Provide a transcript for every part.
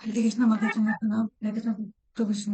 हरे कृष्णा माता जी का प्रणाम। हरे कृष्णा प्रभु श्री।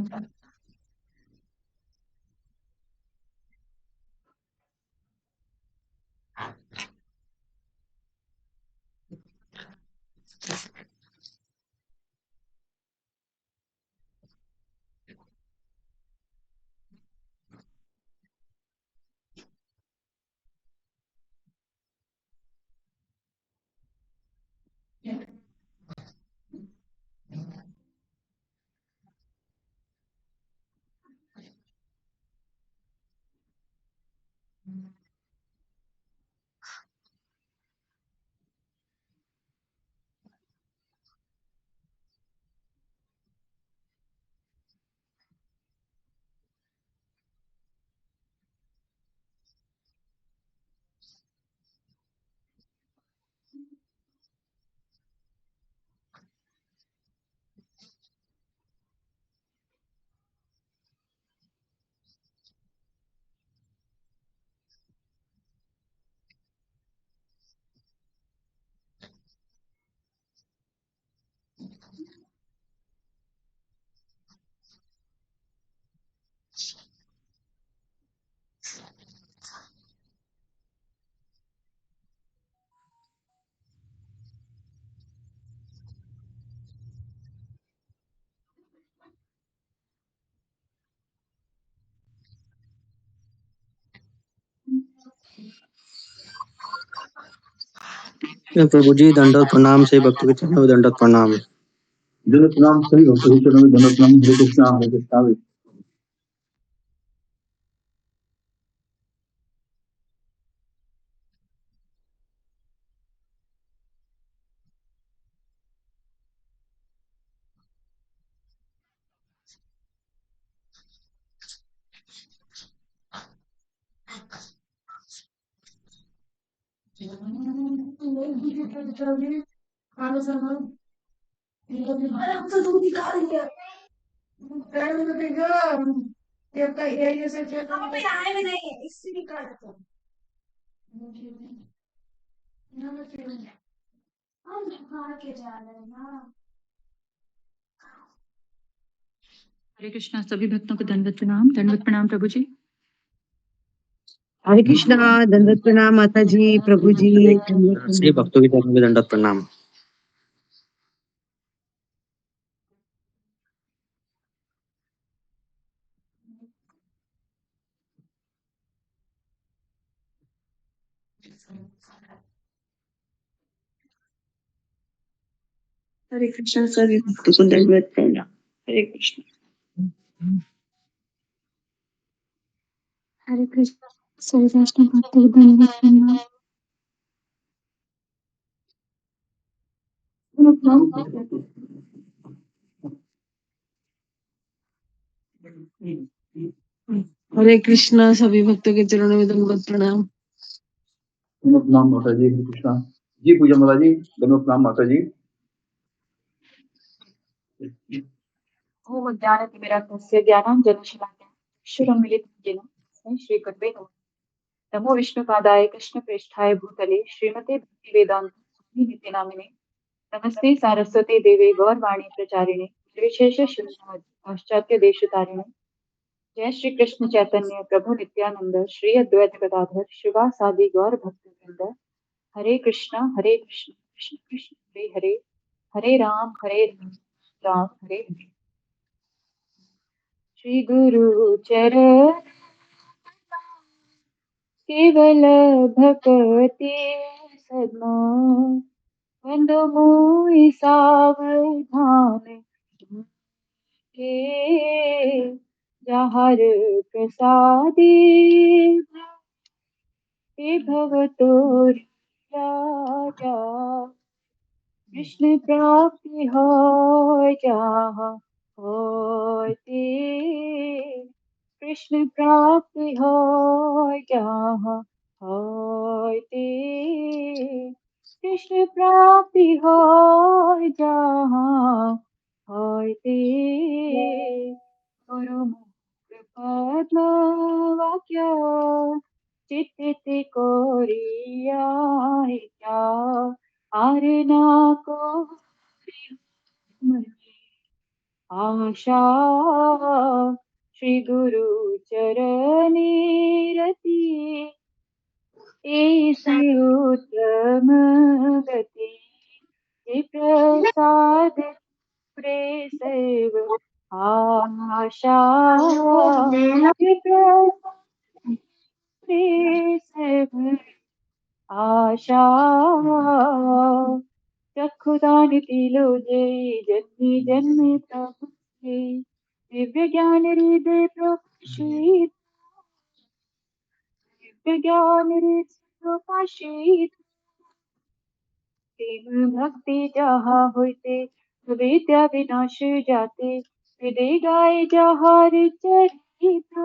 प्रभु जी दंडवत प्रणाम। से भक्तों के चरणों में दंडवत प्रणाम। दंडवत प्रणाम सभी भक्तों के चरणों में दंडवत प्रणाम। हरे कृष्णा हरे कृष्णा। हरे कृष्णा सभी भक्तों को दंडवत प्रणाम प्रभु जी। हरे कृष्णा दंडवत प्रणाम माता जी, प्रभु जी सभी भक्तों के चरणों में दंडवत प्रणाम। हरे कृष्णा सभी भक्तों को दंडवत प्रणाम। हरे कृष्ण। हरे कृष्ण सभी वैष्णव भक्तों को दंडवत प्रणाम। हरे कृष्णा सभी भक्तों के चरणों में दंडवत प्रणाम। दंडवत प्रणाम माता जी। हरे कृष्णा जी। पूजा माता जी दंडवत प्रणाम माता जी। ओम ज्ञानतिमिरान्धस्य ज्ञानाञ्जनशलाकया चक्षुरुन्मीलितं येन तस्मै श्रीगुरवे नमः। नमो विष्णुपादाय कृष्णप्रेष्ठाय भूतले श्रीमते भक्तिवेदान्त स्वामी नामिने। नमस्ते सारस्वते देवे गौरवाणी प्रचारिणे निर्विशेष शून्यवादी पाश्चात्य देशतारिणे। जय श्री कृष्ण चैतन्य प्रभु नित्यानंद श्री अद्वैत गदाधर शिवासादि गौर भक्तवृंद। हरे कृष्णा कृष्ण कृष्ण हरे हरे, हरे राम राम हरे हरे। श्री गुरु चरण केवल भक्ति सद्मा बंदो मोहि सावधान के जहर प्रसादी भवतो राजा। कृष्ण प्राप्ति हो जहाँ होती, कृष्ण प्राप्ति हो जहाँ होती, कृष्ण प्राप्ति हो जहाँ होती। गुरु पद्म वाक्य चित्त कोरिया क्या आरना को आशा श्री गुरु चरणी रति ऐसी उत्तम गति हे प्रसाद प्रे सेव आशा हे प्रसाद प्रे सेव आशा चक्षुदान तिलो जय जन्मी जन्म प्रभु के दिव्य ज्ञान हृदय प्रकाशित दिव्य ज्ञान हृदय प्रकाशित प्रेम भक्ति जहाँ होते विद्या विनाश जाते हृदय गाय जहाँ चरित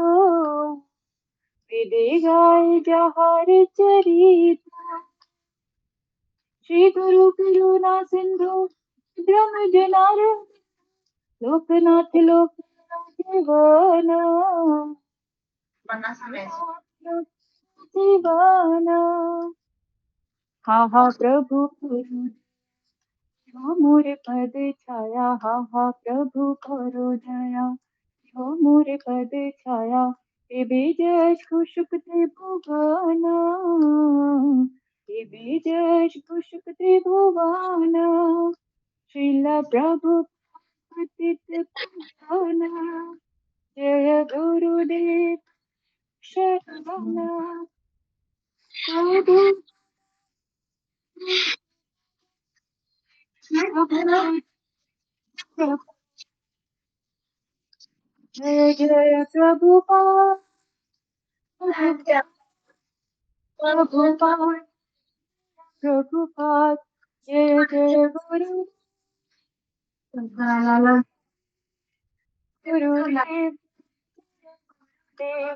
हृदय गाय जहाँ चरित श्री गुरु करुणा सिंधु ब्रह्म जनार लोकनाथ लोकनाथ जीवन जीवन हा प्रभु हो मोरे पद छाया हा प्रभु करो दया हो मोरे पद छाया हे बीज खुशक त्रिभुवन हे बीज खुशक त्रिभुवन श्रील प्रभु पतित पावन जय गुरुदेव शरण प्रभु जय जय प्रभुपाद प्रभुपाद प्रभुपाद जय जय गुरु गुरुदेव देव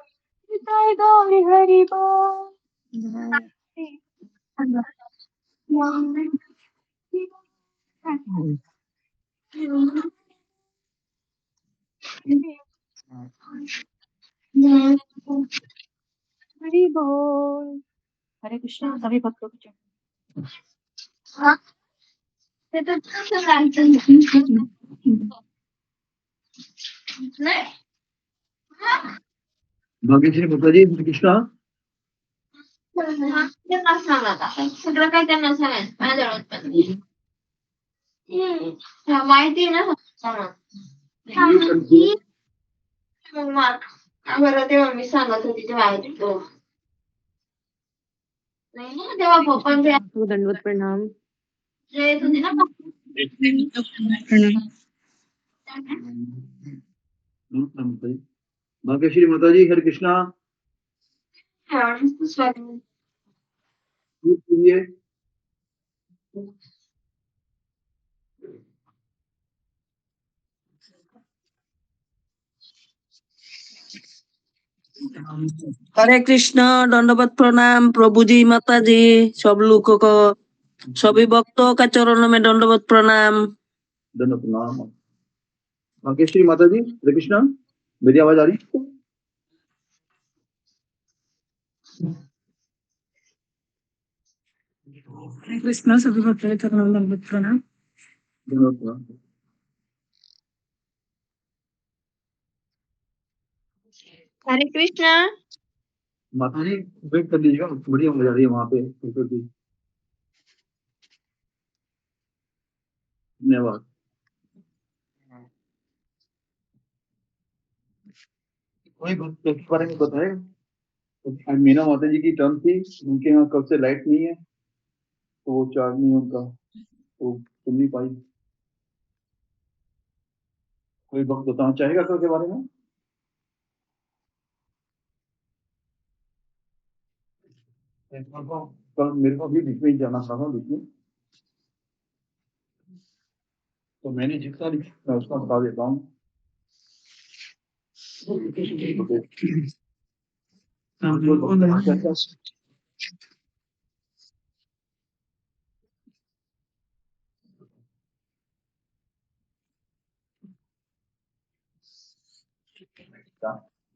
जय गौरी हरि बोल हरि बोल हरे कृष्ण सभी भक्तों को भाग्यश्री माता जी हरे कृष्णा सगळं काय त्यांना सांगायचं माझ्याजवळ पण माहिती ना मार्क बरं तेव्हा मी सांगत होती तेव्हा ऐकतो नाही ना तेव्हा पप्पांचे दंडवत प्रणाम. येत होती ना भाग्यश्री माता जी हरे कृष्णा हरे कृष्ण दंडवत प्रणाम प्रभु जी माता जी सब लोगों को सभी भक्तों का चरणों में दंडवत प्रणाम. धन्यवाद प्रणाम भाग्यश्री माता जी हरे कृष्णा मेरी आवाज आ रही है हरे कृष्ण सभी भक्तों के चरणों में दंडवत प्रणाम. धन्यवाद प्रणाम हरे कृष्णा माता जी वेट कर लीजिएगा बढ़िया हो जा रही है वहां पे धन्यवाद कोई भक्त के बारे में बताए आज मीना माता जी की टर्म थी उनके यहाँ कब से लाइट नहीं है तो वो चार्ज नहीं है उनका तो सुन नहीं पाई कोई भक्त बताना चाहेगा कल के बारे में कल मेरे को भी बीच में ही जाना था बीच में तो मैंने जितना लिखा मैं उसका बता देता हूँ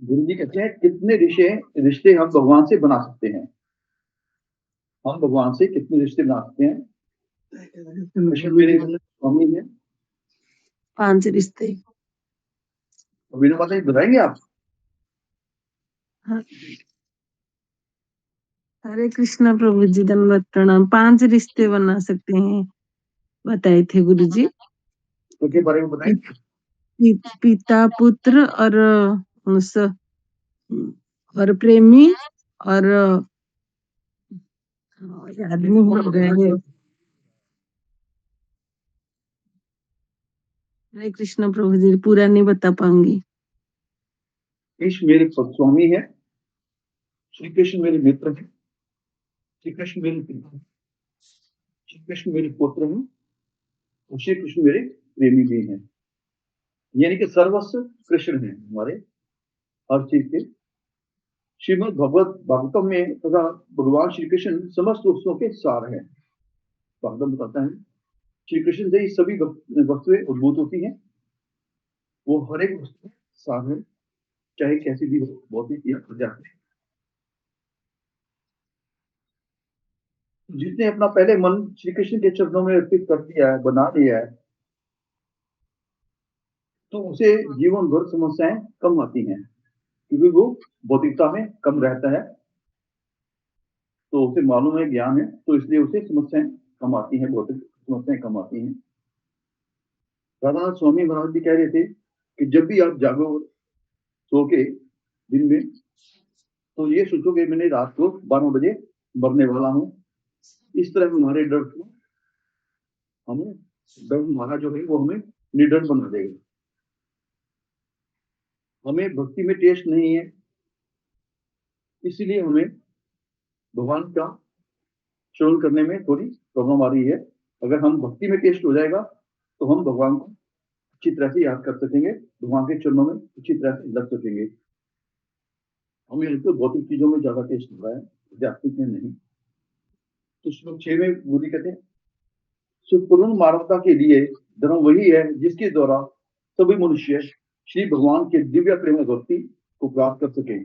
गुरु जी कहते हैं कितने रिश्ते हम भगवान से बना सकते हैं हम भगवान से कितने रिश्ते बना सकते हैं मेरे स्वामी है 5 रिश्ते वीणा माता जी बताएंगे आप? हरे कृष्णा प्रभु जी, दंडवत प्रणाम। 5 रिश्ते बना सकते हैं बताए थे गुरु जी। तो के बारे में बताएं। पिता पुत्र और प्रेमी और याद नहीं हो रहे हैं। हरे कृष्ण प्रभु जी, पूरा नहीं बता पाऊंगी। कृष्ण मेरे स्वामी है, श्री कृष्ण मेरे मित्र है, श्री कृष्ण मेरे पिता है, श्री कृष्ण मेरे पुत्र हैं और श्री कृष्ण मेरे प्रेमी भी हैं। यानी कि सर्वस्व कृष्ण है हमारे हर चीज के। श्रीमद् भगवत भागवतम में तथा भगवान श्री कृष्ण समस्त वस्तुओं के सार है। भागवतम बताता है श्री कृष्ण से ही सभी वस्तुएं उद्भूत होती हैं। वो हर एक वस्तु सार है, चाहे कैसी भी हो, भौतिक या आध्यात्मिक। जिसने अपना पहले मन श्री कृष्ण के चरणों में अर्पित कर दिया है, बना दिया है, तो उसे जीवन भर समस्याएं कम आती हैं, क्योंकि वो भौतिकता में कम रहता है। तो उसे मालूम है, ज्ञान है, तो इसलिए उसे समस्याएं कम आती हैं, भौतिक समस्याएं कम आती हैं। राधानाथ स्वामी महाराज जी कह रहे थे कि जब भी आप जागो सो के दिन में, तो ये सोचोगे मैंने रात को 12 बजे मरने वाला हूं। इस तरह हमारे डर को हमें डर हमारा जो है वो हमें निडर बना देगा। हमें भक्ति में टेस्ट नहीं है, इसलिए हमें भगवान का श्रवण करने में थोड़ी प्रॉब्लम आ रही है। अगर हम भक्ति में टेस्ट हो जाएगा तो हम भगवान को अच्छी तरह से याद कर सकेंगे, भगवान के चरणों में अच्छी तरह से लग सकेंगे। हमें तो भौतिक चीजों में ज्यादा टेस्ट हो रहा है, आध्यात्मिक में नहीं। तो श्लोक 6 में गुरु कहते हैं सुपूर्ण मानवता के लिए धर्म वही है जिसके द्वारा सभी मनुष्य श्री भगवान के दिव्य प्रेम भक्ति को प्राप्त कर सके।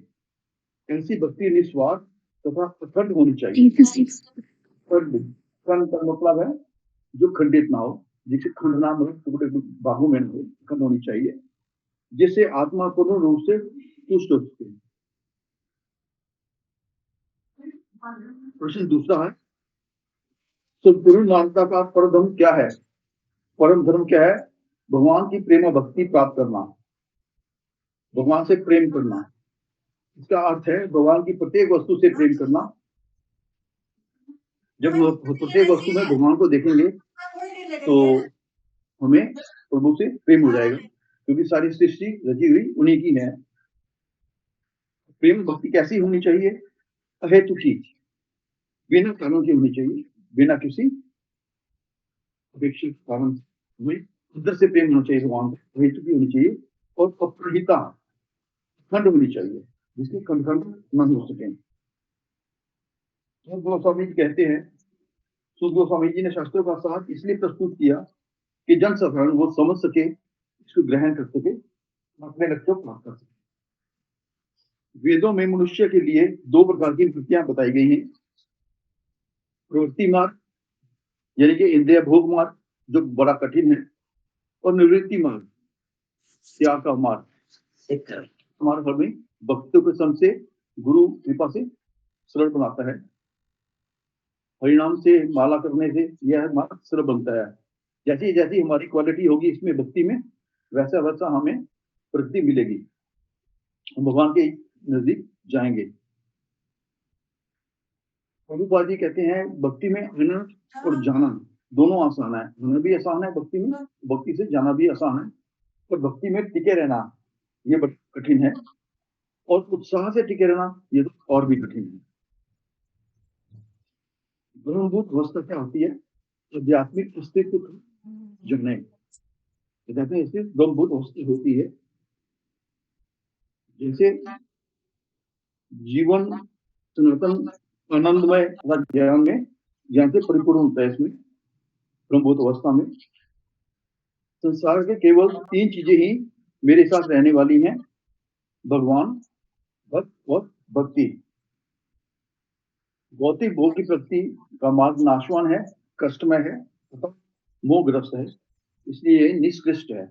ऐसी भक्ति निस्वार्थ तथा अखंड होनी चाहिए। खंड का मतलब है जो खंडित ना हो, जिसे खंड ना हो, टुकड़े भागों में न हो, खंड होनी चाहिए, जिससे आत्मा पूर्ण रूप से तुष्ट हो सके। प्रश्न दूसरा है संपूर्ण मानवता का परम धर्म क्या है? परम धर्म क्या है? भगवान की प्रेम भक्ति प्राप्त करना, भगवान से प्रेम करना। इसका अर्थ है भगवान की प्रत्येक वस्तु से प्रेम करना। जब प्रत्येक वस्तु में भगवान को देखेंगे तो हमें प्रभु से प्रेम हो जाएगा, क्योंकि सारी सृष्टि रची हुई उन्हीं की है। प्रेम भक्ति कैसी होनी चाहिए? अहेतु की, बिना कारण की होनी चाहिए, बिना किसी अपेक्षित कारण। हमें अंदर से प्रेम होना चाहिए भगवान को, अहेतु की होनी चाहिए और अप्रहिता खंड होनी चाहिए, जिसके खंड खंड न हो सके। गोस्वामी जी कहते हैं, सुध गोस्वामी जी ने शास्त्रों का सार इसलिए प्रस्तुत किया कि जन साधारण वो समझ सके, इसको ग्रहण कर सके, अपने लक्ष्य को प्राप्त कर सके। वेदों में मनुष्य के लिए 2 प्रकार की वृत्तियां बताई गई हैं। प्रवृत्ति मार्ग यानी कि इंद्रिय भोग मार्ग, जो बड़ा कठिन है, और निवृत्ति मार्ग, त्याग का मार्ग। मार्ग हमें भक्तों के संग से, गुरु कृपा से सरल बनाता है। हरिनाम से, माला करने से यह मार्ग सरल बनता है। जैसी जैसी हमारी क्वालिटी होगी इसमें भक्ति में, वैसा वैसा हमें प्रगति मिलेगी, हम भगवान के नजदीक जाएंगे। प्रभुपाद जी कहते हैं भक्ति में आना और जाना दोनों आसान है। आना भी आसान है भक्ति में, भक्ति से जाना भी आसान है, पर भक्ति में टिके रहना ये बड़ा कठिन है, और उत्साह से टिके रहना ये तो और भी कठिन है। ब्रह्मभूत अवस्था क्या होती है? आध्यात्मिक अस्तित्व जगने कहते हैं, इससे ब्रह्मभूत अवस्था होती है। जैसे जीवन सनातन आनंदमय ज्ञान में, ज्ञान से परिपूर्ण होता है इसमें ब्रह्मभूत अवस्था में। संसार के केवल 3 चीजें ही मेरे साथ रहने वाली हैं, भगवान, भक्त और भक्ति। भौतिक भोग की प्रगति का मार्ग नाशवान है, कष्टमय है तथा मोहग्रस्त है, इसलिए निष्कृष्ट है।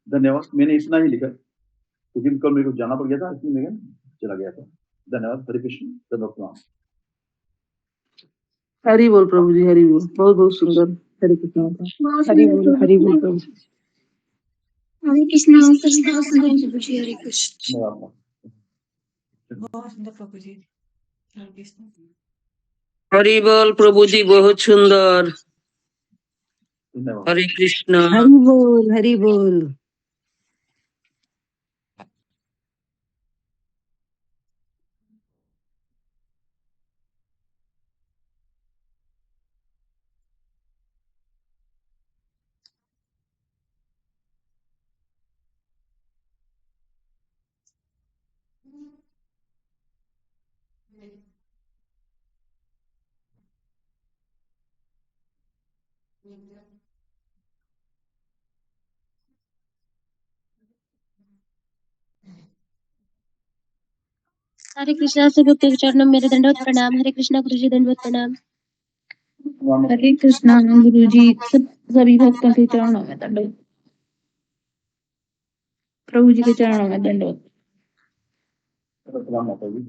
धन्यवाद। मैंने इतना ही लिखा। क्योंकि कल मेरे को जाना पड़ गया था, इसलिए मैं चला गया था। धन्यवाद। हरे कृष्ण, धन्यवाद प्रणाम। हरि बोल प्रभु जी, हरि बोल। बहुत बहुत सुंदर। हरे कृष्ण। हरि बोल प्रभु जी। हरे कृष्णा कृष्णा सुंदर प्रभु जी हरे कृष्ण। धन्यवाद। बहुत सुंदर प्रभु जी। हरे कृष्ण। हरि बोल प्रभु जी, बहुत सुंदर। धन्यवाद। हरे कृष्ण। हरि बोल, हरि बोल। हरे कृष्णा सभी भक्तों के चरणों में मेरे दंडवत प्रणाम। हरे कृष्णा गुरु जी दंडवत प्रणाम। हरे कृष्णा गुरु जी, सभी भक्तों के चरणों में दंडवत। प्रभु जी के चरणों में दंडवत। प्रणाम माता जी।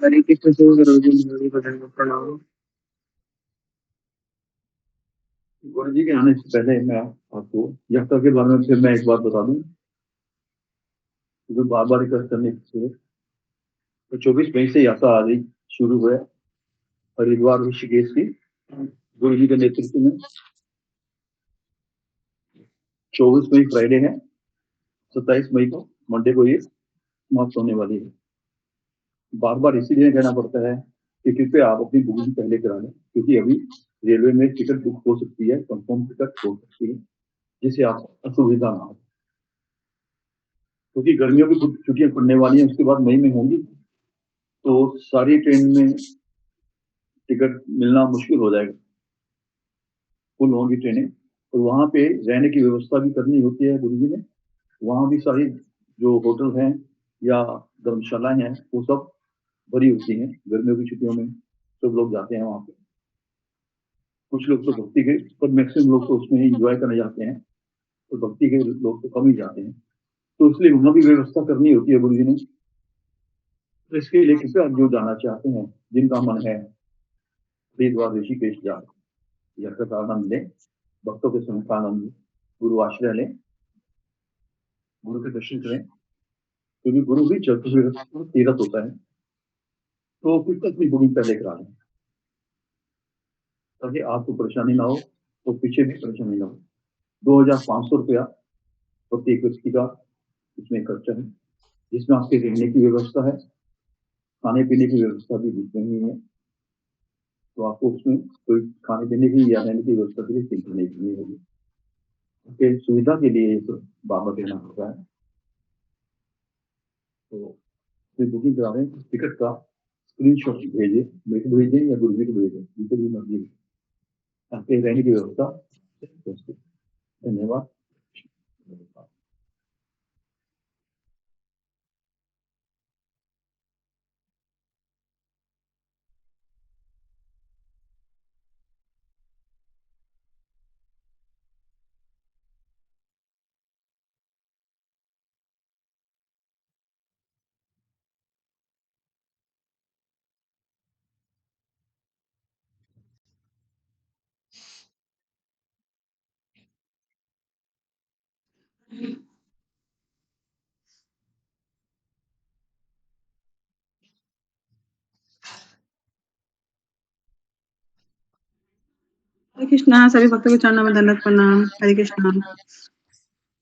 हरे कृष्ण से गुरु जी मेरी बदन को प्रणाम। गुरु जी के आने से पहले मैं आपको यात्रा के बारे में फिर मैं एक बात बता दूं, क्योंकि बार बार रिक्वेस्ट करने से तो 24 मई से यात्रा आ गई शुरू हुआ है हरिद्वार ऋषिकेश की गुरु जी के नेतृत्व में। 24 मई फ्राइडे है, 27 मई को मंडे को ये समाप्त होने वाली है। बार बार इसीलिए कहना पड़ता है कि कृपया आप अपनी बुकिंग पहले करा लें, क्योंकि अभी रेलवे में टिकट बुक हो सकती है, कंफर्म टिकट हो सकती है, जिससे आप असुविधा ना हो। क्योंकि गर्मियों की छुट्टियां पड़ने वाली हैं, उसके बाद मई में होंगी, तो सारी ट्रेन में टिकट मिलना मुश्किल हो जाएगा, फुल होंगी ट्रेनें। और वहां पे रहने की व्यवस्था भी करनी होती है गुरु जी ने। वहां भी सारी जो होटल हैं या धर्मशालाएं हैं वो सब भरी होती हैं। गर्मियों की छुट्टियों में सब लोग जाते हैं वहां पे। कुछ लोग तो भक्ति के, पर मैक्सिमम लोग तो उसमें एंजॉय करने जाते हैं, तो भक्ति के लोग तो कम ही जाते हैं, तो इसलिए वहां भी व्यवस्था करनी होती है गुरु जी ने। तो इसके लिए कृपया जो जाना चाहते हैं, जिनका मन है हरिद्वार ऋषिकेश जाए, यात्रा का आनंद लें, भक्तों के संग का आनंद लें, गुरु आश्रय लें, गुरु के दर्शन करें, क्योंकि गुरु भी चतुर्थ तीर्थ होता है। तो फिर अपनी बुकिंग पहले करा लें, ताकि आपको परेशानी ना हो तो पीछे भी परेशानी ना हो। 2500 रुपया प्रत्येक व्यक्ति का इसमें खर्चा है, जिसमें आपके रहने की व्यवस्था है, खाने पीने की व्यवस्था भी जितनी ही है। तो आपको उसमें कोई खाने पीने की या रहने की व्यवस्था के लिए चिंता नहीं करनी होगी। उसके सुविधा के लिए एक बाबा देना होता है। तो बुकिंग करा रहे हैं, टिकट का स्क्रीनशॉट भेजिए, मेरे को भेजिए या गुरु जी को भेजिए, जिनके भी मर्जी, ताकि रहने की व्यवस्था। धन्यवाद। हरे कृष्णा सभी भक्तों के चरणों में दंडवत प्रणाम। हरे कृष्णा।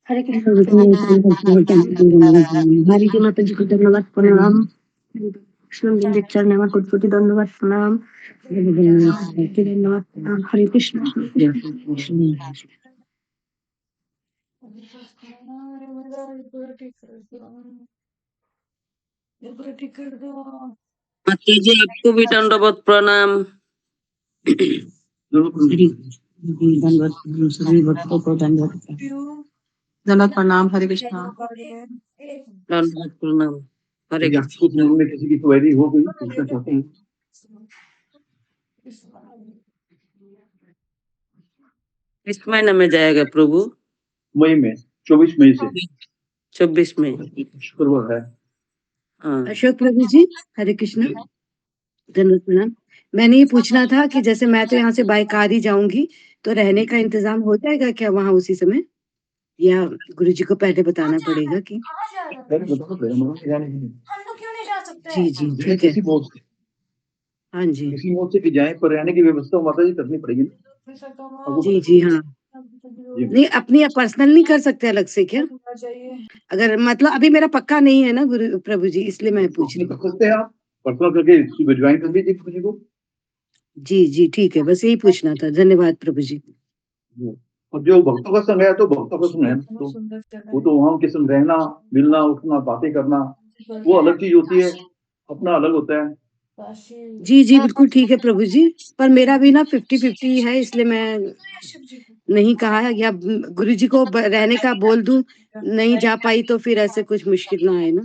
हरे कृष्णा हरि जी माता जी को धन्यवाद प्रणाम। कृष्ण जी चरण में कोटि धन्यवाद प्रणाम। धन्यवाद प्रणाम। हरे कृष्ण। ठीक कर दो। माता जी आपको भी दंडवत प्रणाम। दंडवत प्रणाम, सभी भक्तों को दंडवत प्रणाम। हरे कृष्णा। दंडवत प्रणाम। हरे यदि कृष्ण। आपको मन में किसी की क्वेरी हो गई पूछना चाहते हैं किस महीने में जाएगा प्रभु? मई में 24 मई से 24 में। शुक्रवार है। हाँ अशोक प्रभु जी, हरे कृष्णा, धन्यवाद प्रणाम। मैंने ये पूछना था कि जैसे मैं तो यहाँ से बाय कार ही जाऊंगी, तो रहने का इंतजाम हो जाएगा क्या वहाँ उसी समय, या गुरुजी को पहले बताना पड़ेगा कि? पहले बताओ फिर हम लोग जाने नहीं। जी जी जाए ठीक है। किसी मोड से हाँ जी किसी मोड से कि जाए, पर रहने की व्यवस्था माता जी करनी पड़ेगी ना आपको जी पता- जी हाँ। जी नहीं अपनी पर्सनल नहीं कर सकते अलग से क्या? अगर मतलब अभी मेरा पक्का नहीं है ना गुरु प्रभु जी, इसलिए मैं पूछ अपनी रही कर सकते हैं आप पर्सनल करके सुबह ज्वाइन कर लीजिए किसी को। हूँ। जी जी ठीक है, बस यही पूछना था। धन्यवाद प्रभु जी। और जो भक्तों का संग है तो भक्तों का संग है ना, तो वो तो वहाँ उनके संग रहना, मिलना, उठना, बातें करना वो अलग चीज होती है, अपना अलग होता है। जी जी बिल्कुल ठीक है प्रभु जी, पर मेरा भी ना 50-50 है, इसलिए मैं नहीं कहा है, या गुरु जी को रहने का बोल दूं, नहीं जा पाई तो फिर ऐसे कुछ मुश्किल ना आए ना।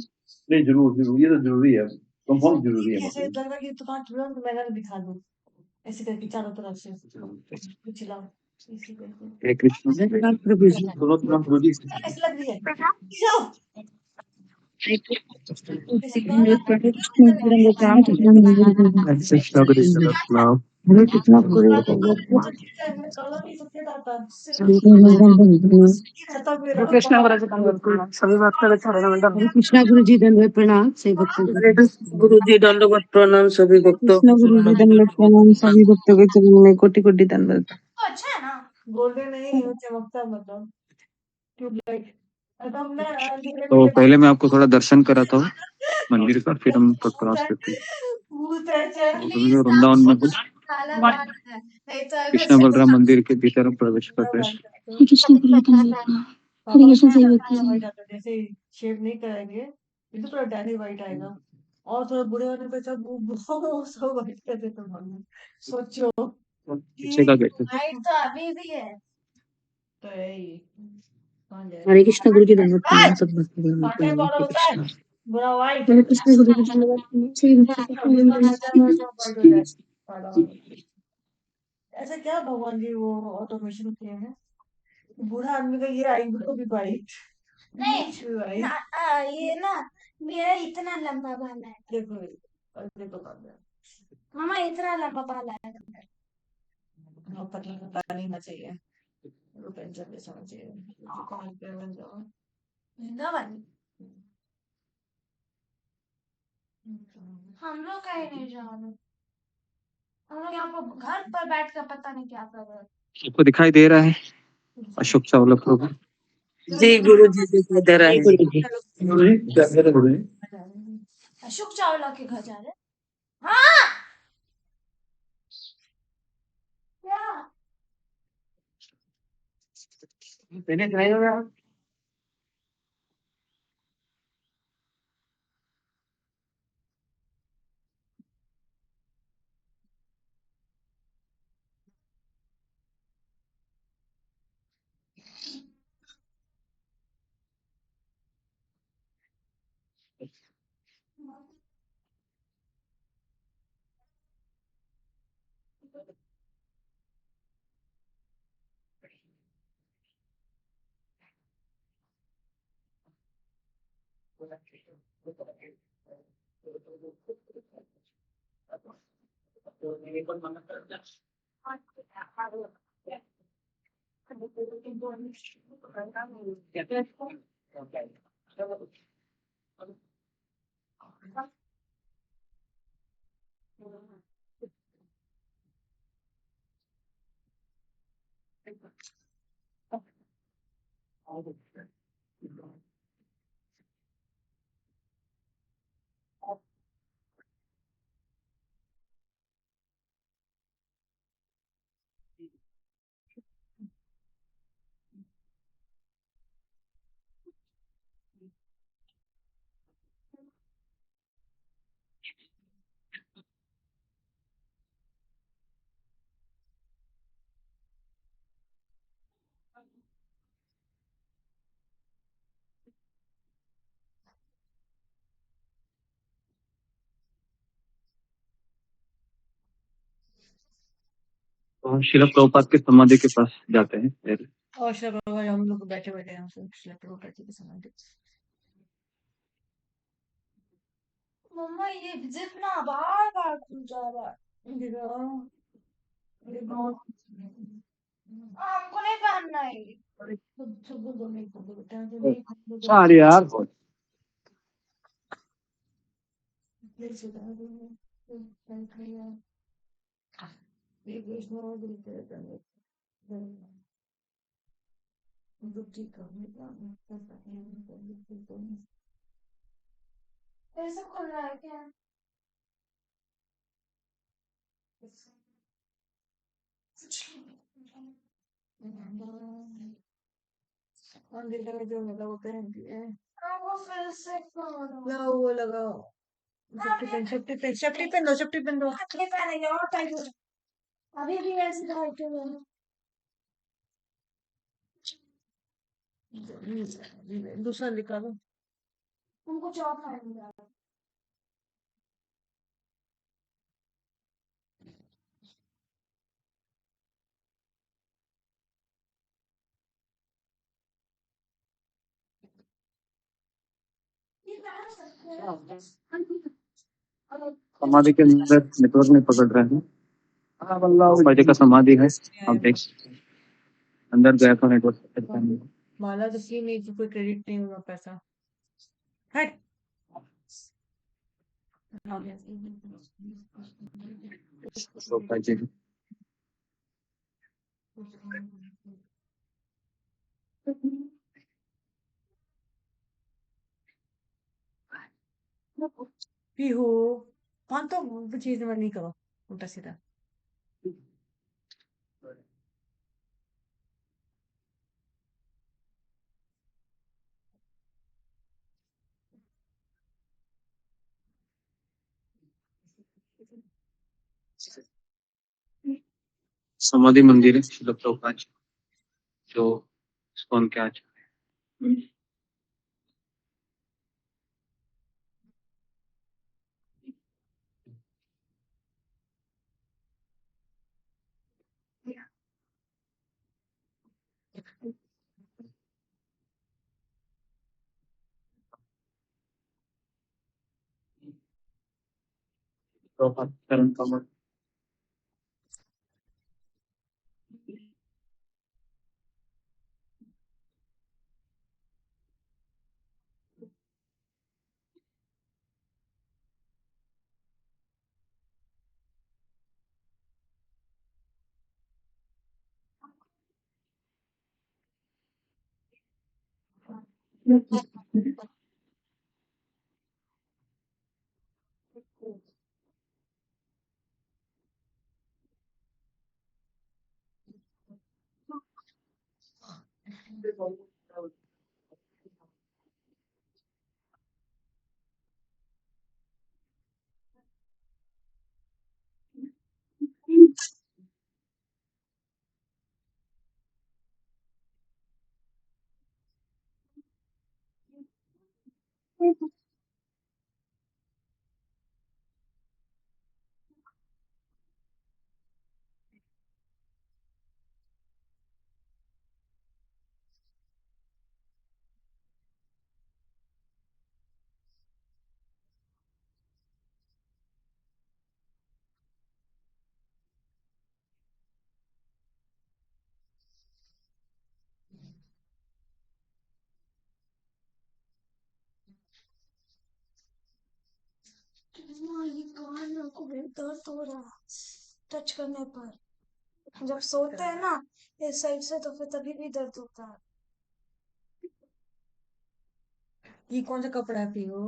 नहीं जरूर जरूर, ये तो जरूरी है, कंफर्म जरूरी है मतलब। हरे कृष्ण। धन्यवाद प्रभु जी। दोनों तरफ प्रभु जी हरे कृष्णा गुरु जी, दंडवत प्रणाम। हरे कृष्णा गुरु दंडवत प्रणाम। हरे कृष्णा गुरु जी दंडवत प्रणाम। सभी भक्तों के चरणों में हरे दंडवत। कृष्णा गुरु जी, धन्यवाद प्रणाम सभी भक्तों को। हरे कृष्ण गुरु जी दंडवत प्रणाम सभी हरे भक्तों कृष्णा के गुरु चरणों जी में। दंडवत प्रणाम सभी भक्तों के चरणों में कोटि कोटि दंडवत। तो पहले मैं आपको थोड़ा दर्शन कराता हूँ मंदिर का, फिर हम क्रॉस करते हैं। तो वृंदावन में कुछ कृष्ण बलराम मंदिर के भीतर हम प्रवेश करते हैं। हरे कृष्णा गुरु दंडवत प्रणाम। हरे कृष्ण सभी भक्तों को। पीछे का गेट है। हरे कृष्ण गुरु जी दंडवत प्रणाम सब भक्तों को। हरे कृष्ण। हरे कृष्ण गुरु जी दंडवत प्रणाम सभी भक्तों को। आपको दिखाई दे रहा है अशोक चावला प्रभु? जी गुरु जी दिखाई दे रहा है। गुरु जी क्या कह रहे गुरु जी? तो शिला प्रभुपाद के समाधि के पास जाते हैं फिर और शिला प्रभुपाद हम लोग बैठे बैठे यहाँ से शिला प्रभुपाद जी के समाधि। मम्मा ये जितना बार बार खुल जा रहा है हमको नहीं पहनना है ये। सब बोलो नहीं बोलो बेटा तो नहीं बोलो। अरे यार प्लीज बता दो थैंक यू ये कृष्ण और दिल के करने बुद्धि करने का ऐसा खुल रहा है क्या अंदर लगा जो मिला वो पहन दिया है वो फिर से लगाओ वो लगाओ सेफ्टी पेन दो सेफ्टी पेन दो पहनेंगे और टाइट हो अभी भी ऐसे टाइट हो दूसरा निकालो तुमको चौक खाएंगे समाधि के अंदर नेटवर्क नहीं पकड़ रहा है। बाबा जी का समाधि है, आप देख सकते हैं। अंदर गया तो नेटवर्क पकड़ता नहीं। माला तो की नहीं कोई क्रेडिट नहीं होगा पैसा हट बाबा जी भी हो कौन तो वो चीज में नहीं करो उल्टा सीधा समाधि मंदिर है शिला प्रभुपाद जी जो इस्कॉन के आचार्य हैं। प्रभुपाद चरण कमल ये कान को भी दर्द हो रहा टच करने पर जब सोते हैं ना इस साइड से तो फिर तभी भी दर्द होता है ये कौन सा कपड़ा है पियो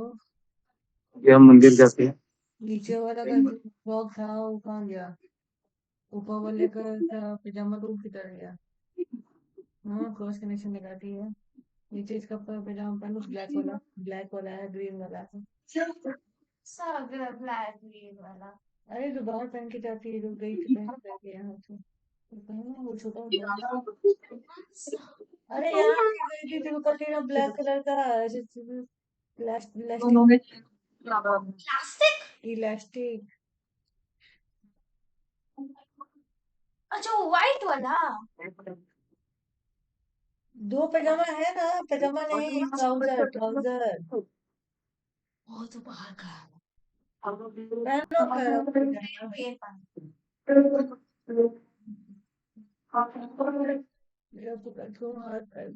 ये हम मंदिर जाते हैं। नीचे वाला का फ्रॉक था वो कहाँ गया ऊपर वाले का था पिजामा तो किधर गया हाँ क्रॉस कनेक्शन लगाती है नीचे इसका पैजामा पहनो ब्लैक वाला है ग्रीन वाला है सब ब्लैक ग्रीन वाला अरे जो बाहर पहन के जाती है जो गई थी पहन के यहाँ से तो पहनना वो छोटा हो गया अरे यहाँ पे गई थी तो कल ब्लैक कलर का ऐसे इलास्टिक इलास्टिक अच्छा वो व्हाइट वाला 2 पैजामा है ना, पैजामा नहीं ट्राउजर ट्राउजर। वो तो बाहर का पहनो पैजामा। मेरा तो क्यों हाथ पैर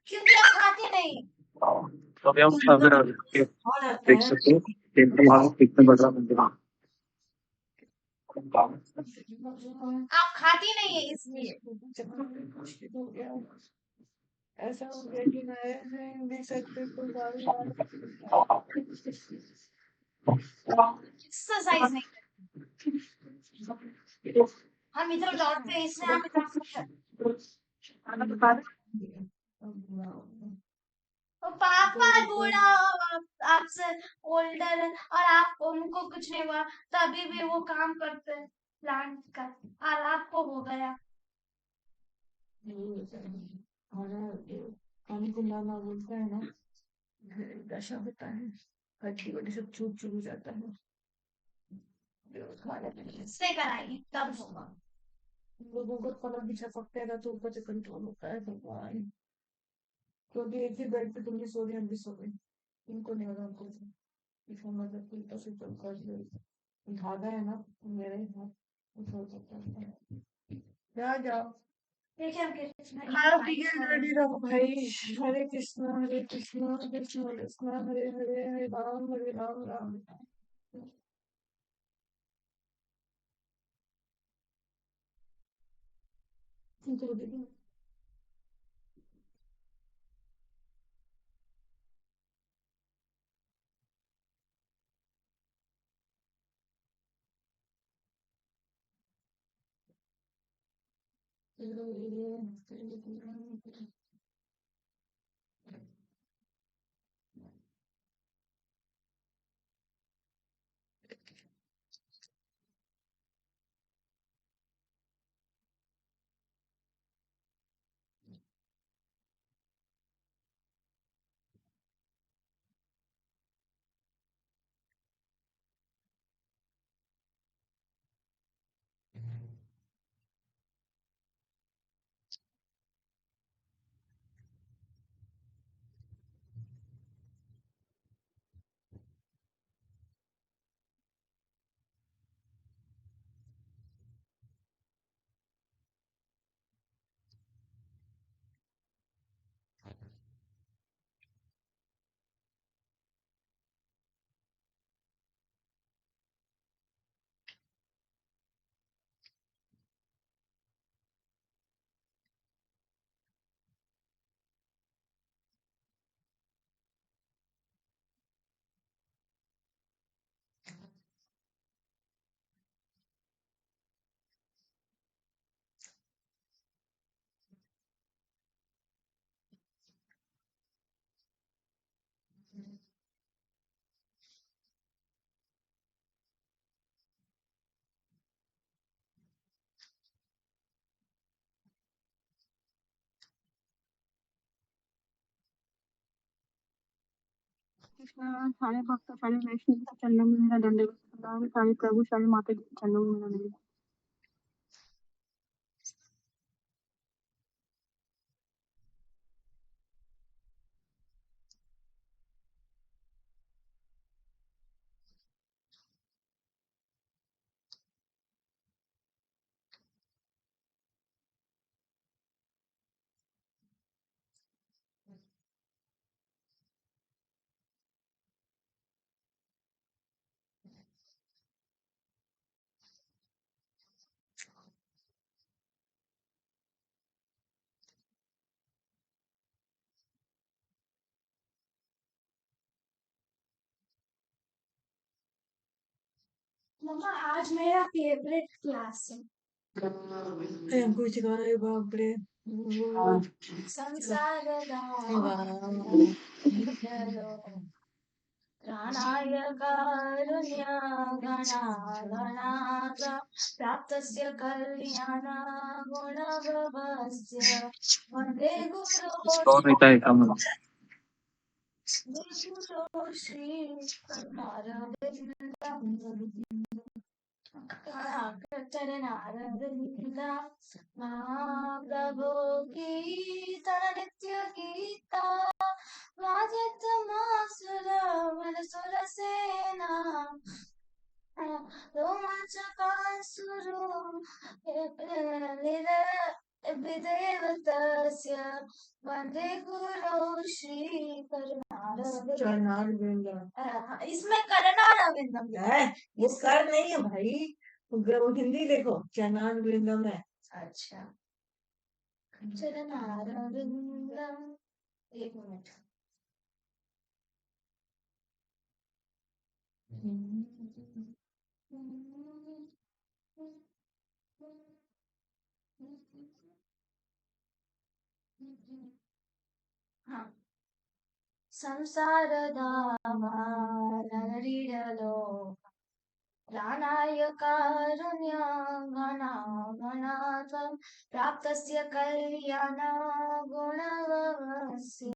क्योंकि आप खाते नहीं। तो अभी हम अगर देख सकते हो टेम्पल हाउस कितने बड़ा मंदिर है। आप खाती नहीं है इसलिए हो गया। ऐसा हो गया कि मैं नहीं देख सकते कोई गाड़ी एक्सरसाइज नहीं करती। हम इधर लौटते हैं इसलिए हम इधर तो पापा बूढ़ा आपसे ओल्डर है और आप उनको कुछ नहीं हुआ तभी भी वो काम करते हैं प्लांट का और आपको हो गया। पानी को लाना बोलता है ना दशा होता है हड्डी वड्डी सब चूर चूर हो जाता है। स्टे कराइए तब होगा। लोगों को कलर भी छपकते हैं तो ऊपर से कंट्रोल होता है भगवान। क्योंकि एक ही बेड पे तुम भी सो रही हम भी सो रहे इनको नहीं होगा हमको इसका मतलब उल्टा से चल कर धागा है ना मेरे हाथ उछल सकता है। जा जाओ खाओ पिए रेडी रहो भाई। हरे कृष्णा कृष्णा कृष्णा हरे हरे हरे राम राम राम। कृष्ण सारे भक्त सारे वैष्णव के चरणों में मेरा दंडवत प्रणाम सारे प्रभु सारे माता जी के चरणों में मेरा दंडवत। मम्मा आज मेरा फेवरेट क्लास है। कुछ गाने बाप रे संसार प्राणाय कारुण्य गणागणागा प्राप्तस्य कल्याण गुणप्रभस्य वन्दे गुरो और रहता है काम गुरो श्री चरणारविंद महाप्रभु कीर्तन नित्य गीता वाजित मासुर मनसुर सेना रोमांचकासुरो विदेवतस्य वन्दे गुरो श्री चरणारविंदम। इसमें करणारविंदम है वो कर नहीं है भाई, वो हिंदी देखो, चरणारविंदम है। अच्छा चरणारविंदम, एक मिनट। हाँ, संसार धामारीडलो प्राणाय कारुण्य गणा गणात्वं प्राप्तस्य कल्याण गुणवस्य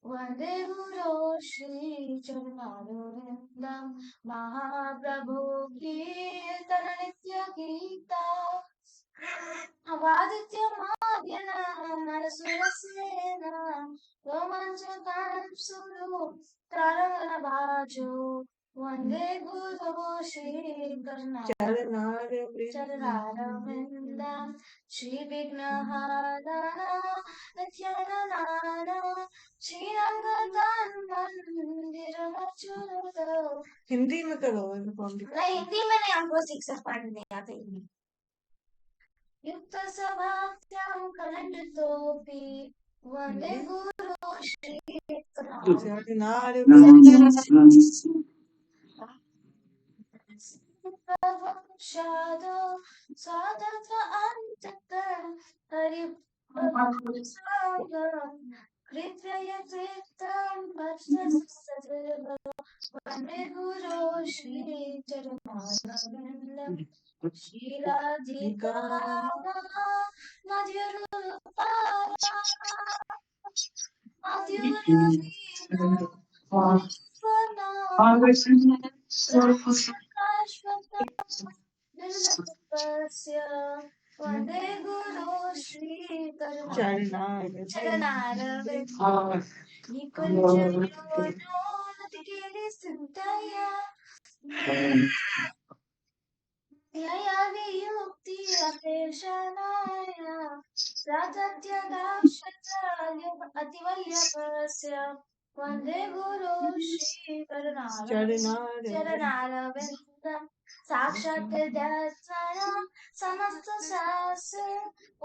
वन्दे गुरो श्री चरणारविन्दं महाप्रभु कीर्तन नित्य गीता वादित्य माद्यन नरसुरसेना रोमांचकां सुरो तारणभाजो वन्दे गुरो श्री चरणारविन्दं श्रीविघ्नहारं नित्याननां श्रीरङ्गनाथं हिंदी में करो। नहीं, हिंदी में नहीं, हमको 6 पढ़ नहीं आते। युक्त सभाख्यां कलंडतोपि वन्दे गुरो श्री शादो स्वादत्व अंतत हरि कृत्ययकृतं भक्तसत्सर्व वन्दे गुरो श्री चरणारविन्दं शीलाधिका वन्दे गुरो श्री चरणारविन्दं निकुञ्जयोनोनतिकेलिसिद्धया यया वियुक्ति अपेशनाय अतिवल्यपस्य वन्दे गुरो श्री चरणारविन्दं साक्षात् दर्शनं समस्त शास्त्र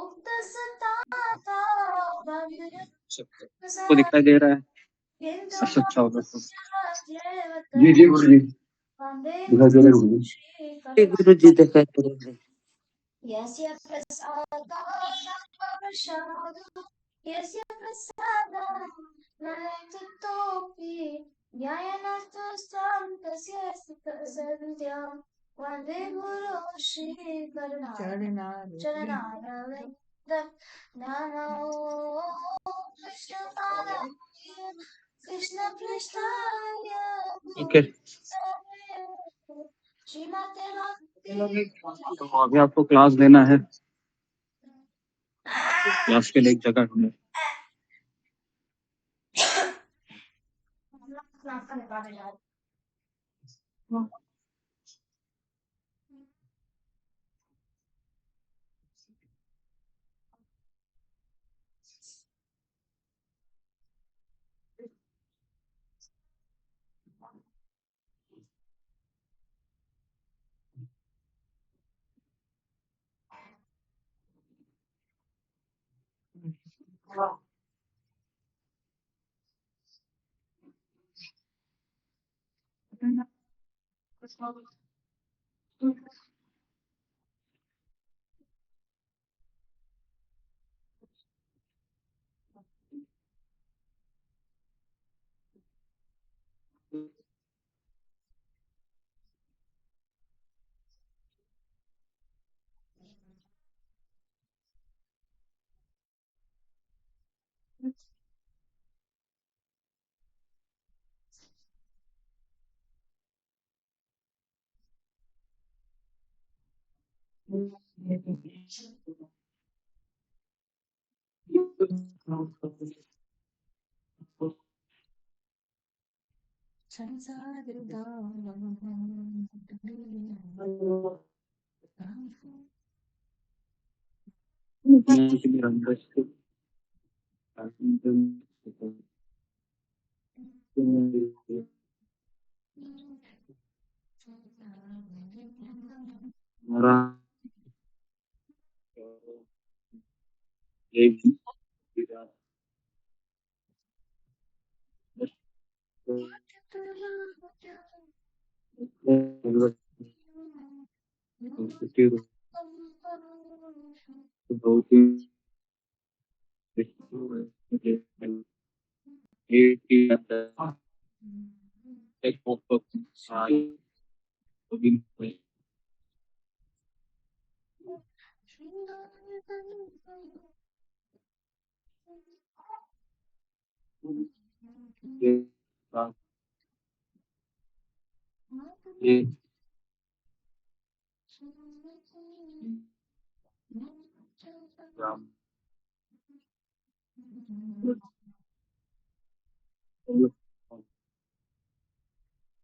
उक्त सताता सबको दिखाई दे रहा है। अच्छा अच्छा होगा तो। जी जी गुरु जी, वन्दे दिखाई दे रहा है गुरु जी। श्री गुरु जी दिखाई दे रहे हैं। यस्य प्रसादो यस्य प्रसादं नयततोऽपि न्यायनस्तुस्त्वं तस्य सन्ध्या वन्दे गुरो श्री चरणारविन्दं नमो कृष्णपृष्ठाय ओके, श्रीमते तो अभी आपको क्लास देना है। क्लास के लिए एक जगह ढूंढे।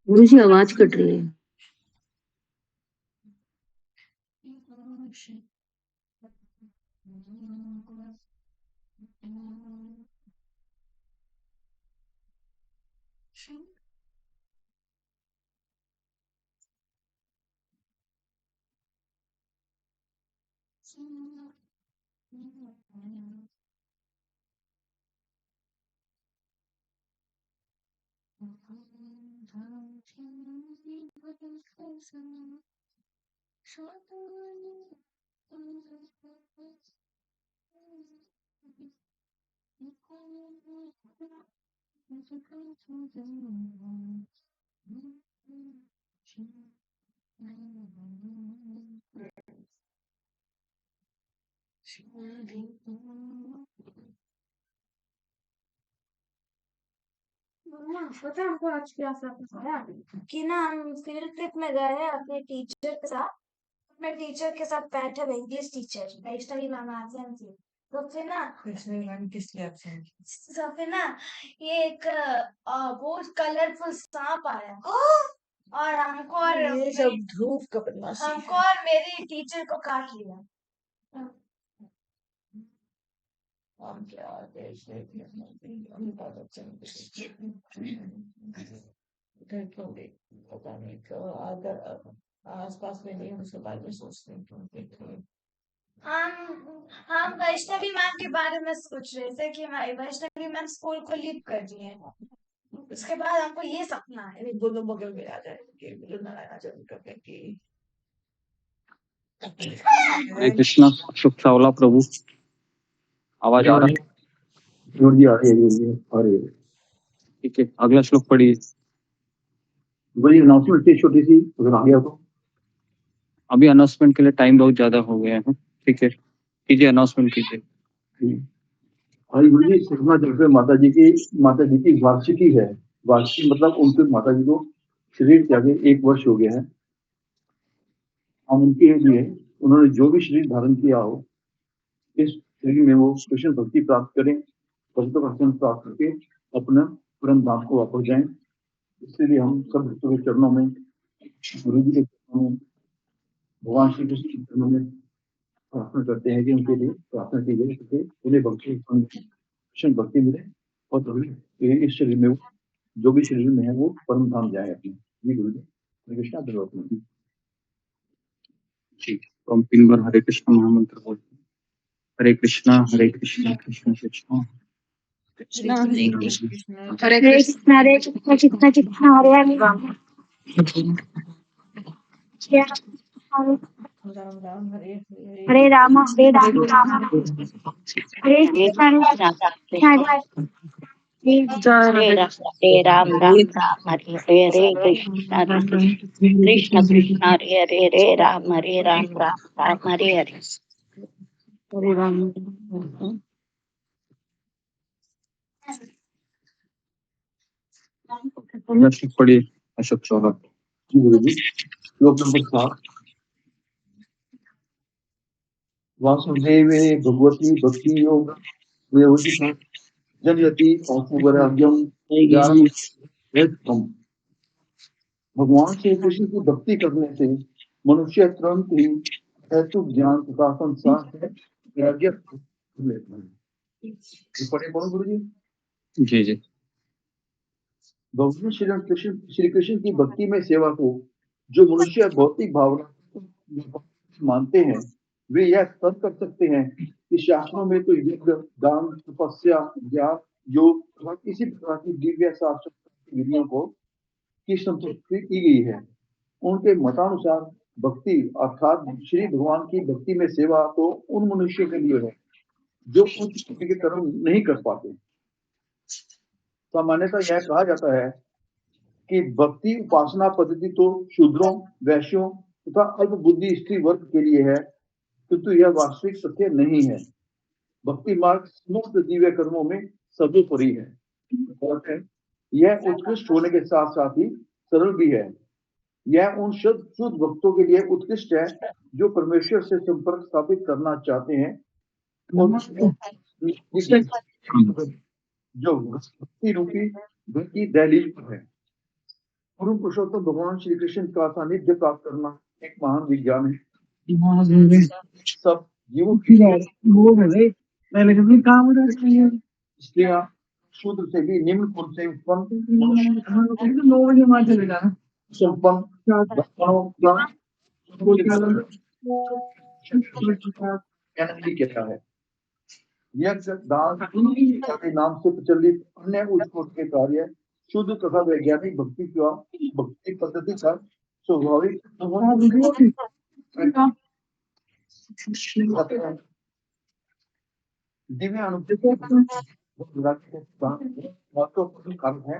गुरु जी आवाज कट रही है। मम्मा पता है हमको आज क्या सबक आया कि ना हम फील्ड ट्रिप में गए अपने टीचर के साथ। अपने टीचर के साथ बैठे हुए English teacher Vaishnavi ma'am absent थी। तो फिर ना वैष्णवी मैम किस लिए एब्सेंट? तो फिर ना ये एक बहुत कलरफुल सांप आया और हमको और ये सब ध्रुव का बदमाशी हमको है। और मेरी टीचर को काट लिया। हम क्या कैसे हम पता क्योंकि पता नहीं क्यों अगर आसपास में नहीं उसके बारे में सोचते हैं क्योंकि हम वैष्णवी मैम के बारे में सोच रहे थे कि वैष्णवी मैम स्कूल को लीव कर दिए हैं। उसके बाद हमको ये सपना है दोनों बगल में आ जाएंगे बोलो नारायण जरूर करके हरे कृष्णा। शुभ सावला प्रभु, आवाज आ रहा है? जोर जी आ रही है आ रही है। ठीक है, अगला श्लोक पढ़िए। वही अनाउंसमेंट थी छोटी सी, अगर आ गया तो। अभी अनाउंसमेंट के लिए टाइम बहुत ज्यादा हो गया है। ठीक है, कीजिए, अनाउंसमेंट कीजिए। हरी गुरु जी, सपना जब माता जी की वार्षिकी है। वार्षिकी मतलब उनके माता जी को शरीर त्यागे 1 वर्ष हो गया है। हम उनके लिए उन्होंने जो भी शरीर धारण किया हो, इस शरीर में वो कृष्ण भक्ति प्राप्त करें, भक्तों का संग प्राप्त करके अपना परम धाम को वापस जाएं। इसलिए हम सब भक्तों के चरणों में, गुरु जी के चरणों में, भगवान श्री कृष्ण के चरणों में प्रार्थना करते हैं कि उनके लिए प्रार्थना की जाए ताकि उन्हें भक्ति कृष्ण भक्ति मिले और तभी इस शरीर में जो भी शरीर में है वो परम धाम जाए अपने। जी गुरु जी, कृष्णा धन्यवाद। ठीक, तो हम 3 बार हरे कृष्ण महामंत्र बोलते हैं। हरे कृष्णा कृष्ण कृष्ण कृष्णा हरे कृष्ण कृष्ण हरे कृष्ण कृष्ण कृष्ण हरे हरे राम राम हरे हरे राम हरे राम राम हरे हरे कृष्ण हरे जय हरे राम राम राम हरे हरे हरे कृष्ण कृष्ण कृष्ण हरे हरे हरे राम राम हरे हरे। हरे राम। अगला श्लोक पढ़िए, अशोक चौहान। जी गुरु जी, श्लोक नंबर 7। वासुदेवे भगवती भक्ति योग प्रयोजित जनयति औषधवैराग्यम ज्ञानम हेतुम। भगवान श्री कृष्ण की भक्ति करने से मनुष्य तुरंत ही हेतु ज्ञान तथा संसार से वैराग्य लेता है। ये पढ़े कौन गुरु जी? जी जी। भगवान श्री कृष्ण की भक्ति में सेवा को जो मनुष्य भौतिक भावना मानते हैं, वे यह तर्क कर सकते हैं कि शास्त्रों में तो यज्ञ, दान, तपस्या, ज्ञान, योग तथा किसी प्रकार की दिव्य शास्त्र की विधियों को की संतुष्टि की गई है। उनके मतानुसार भक्ति अर्थात श्री भगवान की भक्ति में सेवा तो उन मनुष्यों के लिए है जो उच्च कोटि के कर्म नहीं कर पाते। सामान्यतः यह कहा जाता है कि भक्ति उपासना पद्धति तो शूद्रों, वैश्यों तथा अल्प बुद्धि स्त्री वर्ग के लिए है, किंतु यह वास्तविक सत्य नहीं है। भक्ति मार्ग समस्त दिव्य कर्मों में सर्वोपरि है। यह उत्कृष्ट होने के साथ साथ ही सरल भी है। यह उन शुद्ध भक्तों के लिए उत्कृष्ट है जो परमेश्वर से संपर्क स्थापित करना चाहते हैं और जो भक्ति रूपी घर की दहलीज पर है। परम पुरुषोत्तम भगवान श्री कृष्ण का सानिध्य प्राप्त करना एक महान विज्ञान है। सब जीवों की स्त्रियां शूद्र से भी निम्न कुल से उत्पन्न क्या है। यज्ञ, दान के नाम से प्रचलित अन्य उच्च के कार्य शुद्ध तथा वैज्ञानिक भक्ति पद्धति का स्वाभाविक दिव्य अनुभूति महत्वपूर्ण कारण है।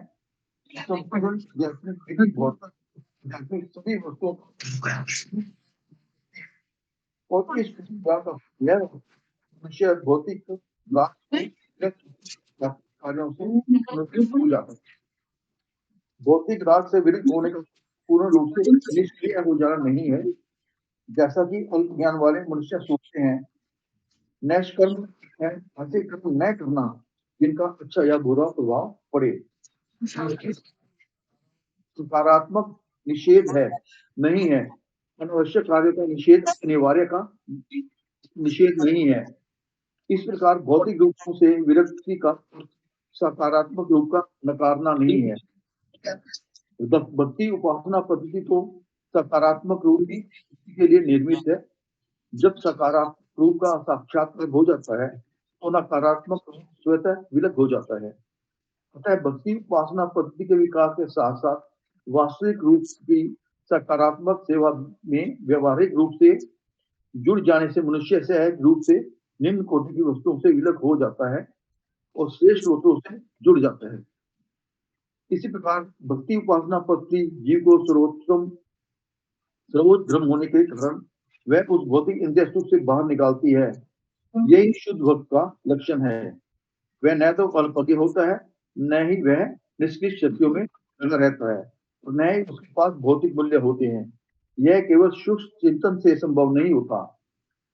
सभी वस्तुओं और इस मनुष्य भौतिक कार्यों से हो जाता है। भौतिक राग से विरक्त होने का पूर्ण रूप से निष्क्रिय हो जाना नहीं है, जैसा कि अल्प ज्ञान वाले मनुष्य सोचते हैं। नैष्कर्म है ऐसे कर्म न करना जिनका अच्छा या बुरा प्रभाव पड़े। सकारात्मक निषेध है नहीं है, अनावश्यक कार्य का निषेध अनिवार्य का निषेध नहीं है। इस प्रकार भौतिक रूपों से विरक्ति का सकारात्मक रूप का नकारना नहीं है। भक्ति उपासना पद्धति तो सकारात्मक रूप ही के लिए निर्मित है। जब सकारात्मक रूप का साक्षात्कार हो जाता है तो नकारात्मक रूप स्वतः विलग हो जाता है। अतः भक्ति उपासना पद्धति के विकास के साथ साथ वास्तविक रूप की सकारात्मक सेवा में व्यवहारिक रूप से जुड़ जाने से मनुष्य सहज रूप से निम्न कोटि की वस्तुओं से विलग हो जाता है और श्रेष्ठ वस्तुओं से जुड़ जाता है। इसी प्रकार भक्ति उपासना पद्धति जीव को सर्वोच्च धर्म होने के कारण वह उस भौतिक इंद्रिय सुख से बाहर निकालती है। यही शुद्ध भक्त का लक्षण है। वह न तो अल्पज्ञ होता है, न ही वह निष्कृष्ट शक्तियों में लगा रहता है और न ही उसके पास भौतिक मूल्य होते हैं। यह केवल सूक्ष्म चिंतन से संभव नहीं होता।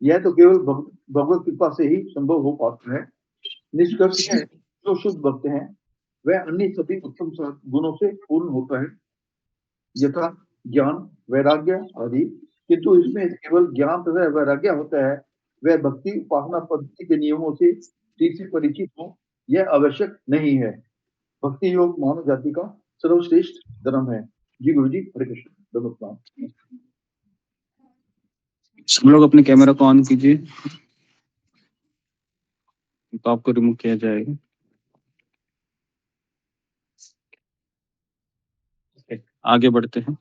यह तो केवल भगवत कृपा से ही संभव हो पाता है। निष्कर्ष है जो शुद्ध भक्त हैं वह अन्य सभी उत्तम गुणों से पूर्ण होता है, यथा ज्ञान, वैराग्य आदि। किंतु इसमें केवल ज्ञान तथा वैराग्य होता है। वह भक्ति उपासना पद्धति के नियमों से ठीक से परिचित हो यह आवश्यक नहीं है। भक्ति योग मानव जाति का सर्वश्रेष्ठ धर्म है। जी गुरु जी, हरे कृष्ण। नमस्कार। सब लोग अपने कैमरा को ऑन कीजिए, तो आपको रिमूव किया जाएगा। आगे बढ़ते हैं।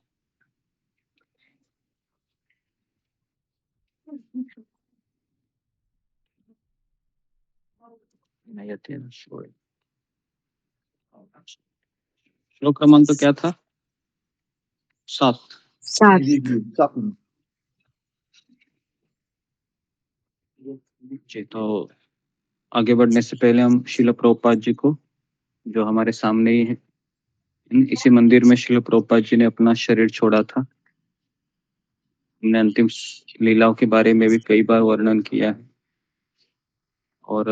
श्लोक क्रमांक तो क्या था? 7। जी, तो आगे बढ़ने से पहले हम श्रील प्रभुपाद जी को, जो हमारे सामने ही है, इसी मंदिर में श्रील प्रभुपाद जी ने अपना शरीर छोड़ा था, हमने अंतिम लीलाओं के बारे में भी कई बार वर्णन किया है। और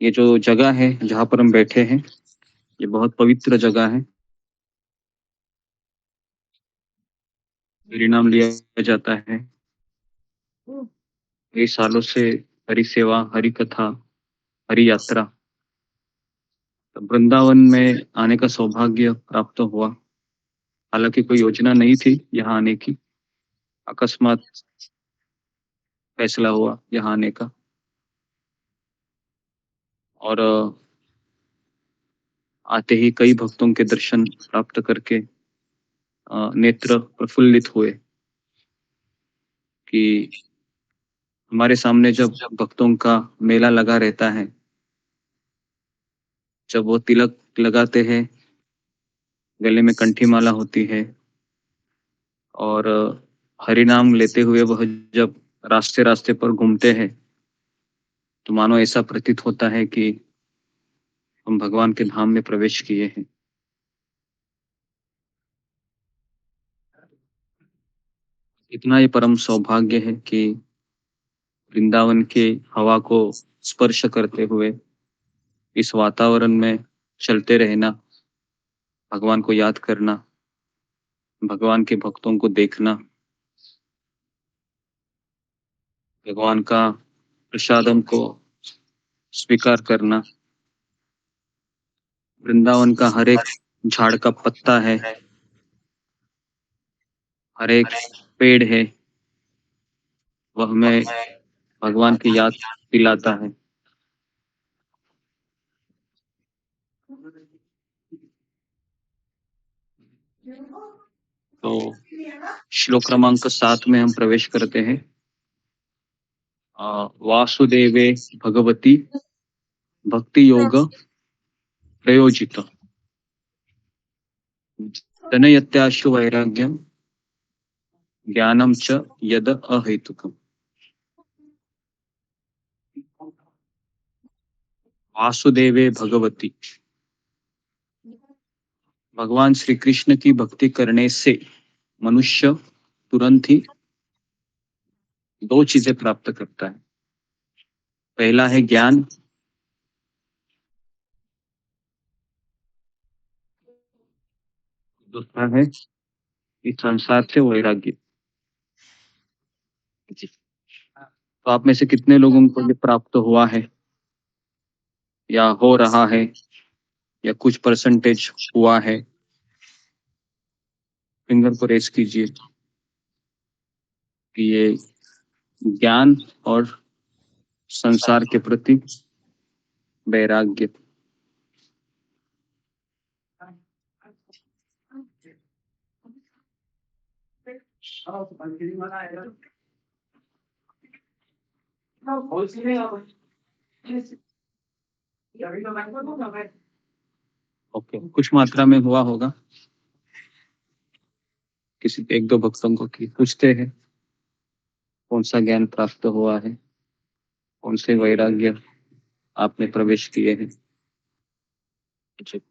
ये जो जगह है जहाँ पर हम बैठे हैं, ये बहुत पवित्र जगह है। परिणाम लिया जाता है कई सालों से हरि सेवा, हरि कथा, हरि यात्रा। तो वृंदावन में आने का सौभाग्य प्राप्त हुआ। हालांकि कोई योजना नहीं थी यहाँ आने की, अकस्मात फैसला हुआ यहाँ आने का। और आते ही कई भक्तों के दर्शन प्राप्त करके नेत्र प्रफुल्लित हुए कि हमारे सामने जब भक्तों का मेला लगा रहता है, जब वो तिलक लगाते हैं, गले में कंठी माला होती है और हरि नाम लेते हुए वह जब रास्ते रास्ते पर घूमते हैं, तो मानो ऐसा प्रतीत होता है कि हम भगवान के धाम में प्रवेश किए हैं। इतना ये परम सौभाग्य है कि वृंदावन के हवा को स्पर्श करते हुए इस वातावरण में चलते रहना, भगवान को याद करना, भगवान के भक्तों को देखना, भगवान का प्रसादम को स्वीकार करना। वृंदावन का हर एक झाड़ का पत्ता है, हर एक पेड़ है, वह हमें भगवान की याद दिलाता है। तो श्लोक क्रमांक 7 में हम प्रवेश करते हैं। वासुदेवे भगवती भक्ति योग प्रयोजित जनयत्याशु वैराग्यम ज्ञानम च यद अहेतुकम। वासुदेवे भगवती, भगवान श्री कृष्ण की भक्ति करने से मनुष्य तुरंत ही दो चीजें प्राप्त करता है। पहला है ज्ञान, दूसरा है इस संसार से वैराग्य। तो आप में से कितने लोगों को ये प्राप्त हुआ है या हो रहा है या कुछ परसेंटेज हुआ है? फिंगर को रेस कीजिए कि ये ज्ञान और संसार के प्रति वैराग्य। ओके, कुछ मात्रा में हुआ होगा। किसी एक दो भक्तों को की पूछते हैं कौन सा ज्ञान प्राप्त हुआ है, कौन से वैराग्य आपने प्रवेश किए हैं। जी।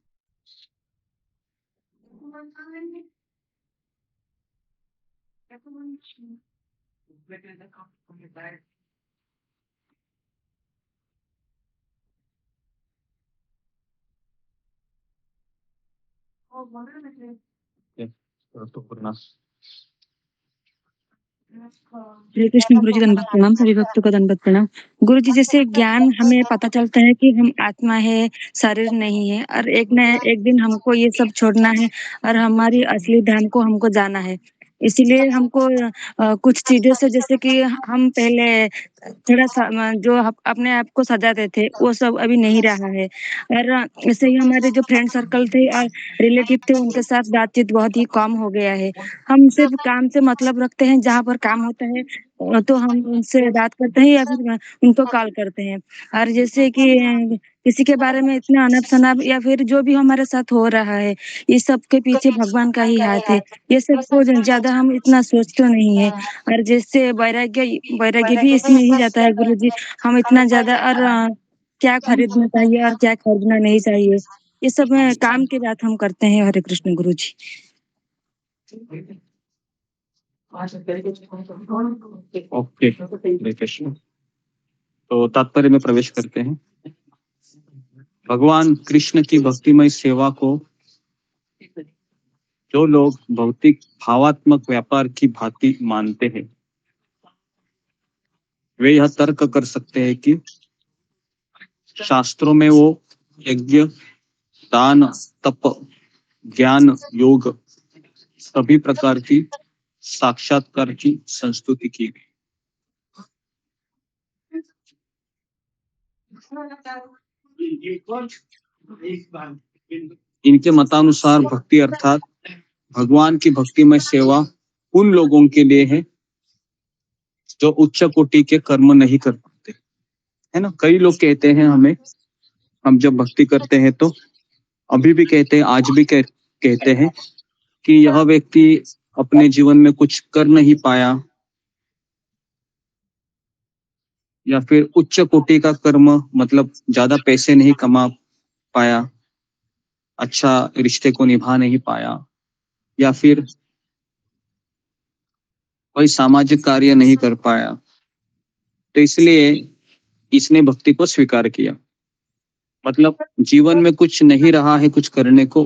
तो पूर्णा हरे कृष्ण गुरु जी, दंडवत प्रणाम। सभी भक्तों का दंडवत प्रणाम। गुरु जी, जैसे ज्ञान हमें पता चलता है कि हम आत्मा है, शरीर नहीं है, और एक न एक दिन हमको ये सब छोड़ना है और हमारी असली धाम को हमको जाना है। इसीलिए हमको कुछ चीजों से, जैसे कि हम पहले थोड़ा सा जो अपने आप को सजाते थे, वो सब अभी नहीं रहा है। और इससे ही हमारे जो फ्रेंड सर्कल थे और रिलेटिव थे, उनके साथ बातचीत बहुत ही कम हो गया है। हम सिर्फ काम से मतलब रखते हैं, जहाँ पर काम होता है तो हम उनसे बात करते हैं या फिर उनको कॉल करते हैं। और जैसे कि किसी के बारे में इतना अनब शनाब या फिर जो भी हमारे साथ हो रहा है, इस सब के पीछे भगवान का ही हाथ है। ये सब को ज्यादा हम इतना सोचते नहीं है। और जैसे वैराग्य वैराग्य भी इसमें ही जाता है गुरु जी। हम इतना ज्यादा और क्या खरीदना चाहिए और क्या खरीदना नहीं चाहिए, ये सब काम की बात हम करते हैं। हरे कृष्ण गुरु जी। ओके, हरे कृष्ण। तो तात्पर्य में प्रवेश करते हैं। भगवान कृष्ण की भक्तिमय सेवा को जो लोग भौतिक भावात्मक व्यापार की भांति मानते हैं, वे यह तर्क कर सकते हैं कि शास्त्रों में वो यज्ञ, दान, तप, ज्ञान, योग सभी प्रकार की साक्षात्कार की संस्तुति की गई। इनके मतानुसार भक्ति अर्थात भगवान की भक्तिमय सेवा उन लोगों के लिए है जो उच्च कोटि के कर्म नहीं कर पाते, है ना। कई लोग कहते हैं हम जब भक्ति करते हैं तो अभी भी कहते हैं, आज भी कहते हैं कि यह व्यक्ति अपने जीवन में कुछ कर नहीं पाया या फिर उच्च कोटि का कर्म मतलब ज्यादा पैसे नहीं कमा पाया, अच्छा रिश्ते को निभा नहीं पाया, या फिर कोई सामाजिक कार्य नहीं कर पाया, तो इसलिए इसने भक्ति को स्वीकार किया। मतलब जीवन में कुछ नहीं रहा है कुछ करने को,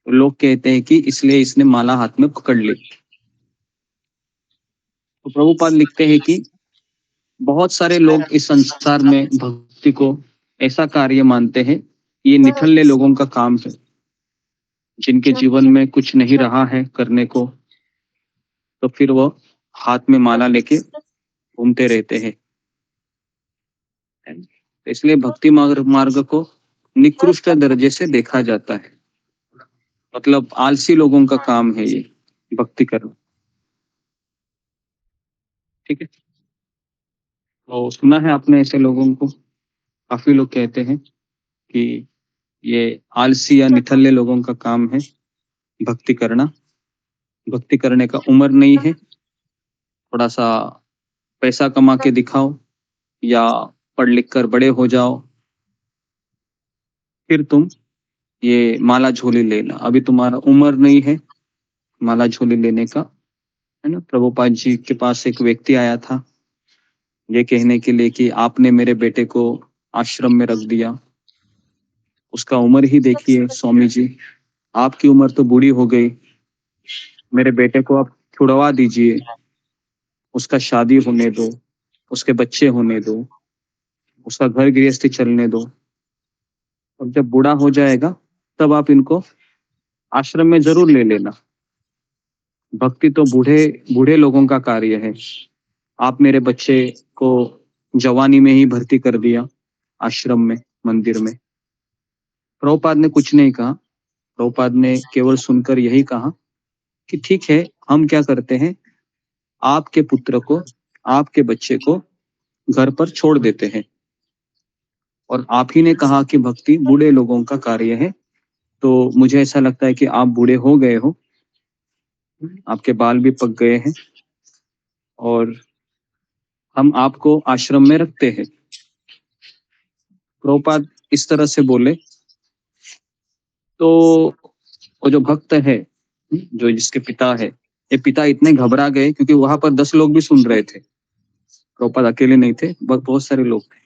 लोग कहते हैं कि इसलिए इसने माला हाथ में पकड़ ली। तो प्रभुपाद लिखते हैं कि बहुत सारे लोग इस संसार में भक्ति को ऐसा कार्य मानते हैं, ये निठल्ले लोगों का काम है, जिनके जीवन में कुछ नहीं रहा है करने को, तो फिर वो हाथ में माला लेके घूमते रहते हैं। इसलिए भक्ति मार्ग को निकृष्ट दर्जे से देखा जाता है, मतलब आलसी लोगों का काम है ये भक्ति करना। ठीक है, तो सुना है आपने ऐसे लोगों को, काफी लोग कहते हैं कि ये आलसी या निठल्ले लोगों का काम है भक्ति करना। भक्ति करने का उम्र नहीं है, थोड़ा सा पैसा कमा के दिखाओ या पढ़ लिख कर बड़े हो जाओ, फिर तुम ये माला झोली लेना। अभी तुम्हारा उम्र नहीं है माला झोली लेने का, है ना। प्रभुपाद जी के पास एक व्यक्ति आया था ये कहने के लिए कि आपने मेरे बेटे को आश्रम में रख दिया, उसका उम्र ही देखिए स्वामी जी, आपकी उम्र तो बूढ़ी हो गई, मेरे बेटे को आप छुड़वा दीजिए, उसका शादी होने दो, उसके बच्चे होने दो, उसका घर गृहस्थी चलने दो, और जब बूढ़ा हो जाएगा तब आप इनको आश्रम में जरूर ले लेना। भक्ति तो बूढ़े लोगों का कार्य है। आप मेरे बच्चे को जवानी में ही भर्ती कर दिया आश्रम में, मंदिर में। प्रभुपाद ने कुछ नहीं कहा, प्रभुपाद ने केवल सुनकर यही कहा कि ठीक है, हम क्या करते हैं, आपके पुत्र को, आपके बच्चे को घर पर छोड़ देते हैं, और आप ही ने कहा कि भक्ति बूढ़े लोगों का कार्य है, तो मुझे ऐसा लगता है कि आप बूढ़े हो गए हो, आपके बाल भी पक गए हैं, और हम आपको आश्रम में रखते हैं। प्रभुपाद इस तरह से बोले तो वो जो भक्त है, जो जिसके पिता है, ये पिता इतने घबरा गए, क्योंकि वहां पर 10 लोग भी सुन रहे थे, प्रभुपाद अकेले नहीं थे, बहुत सारे लोग थे।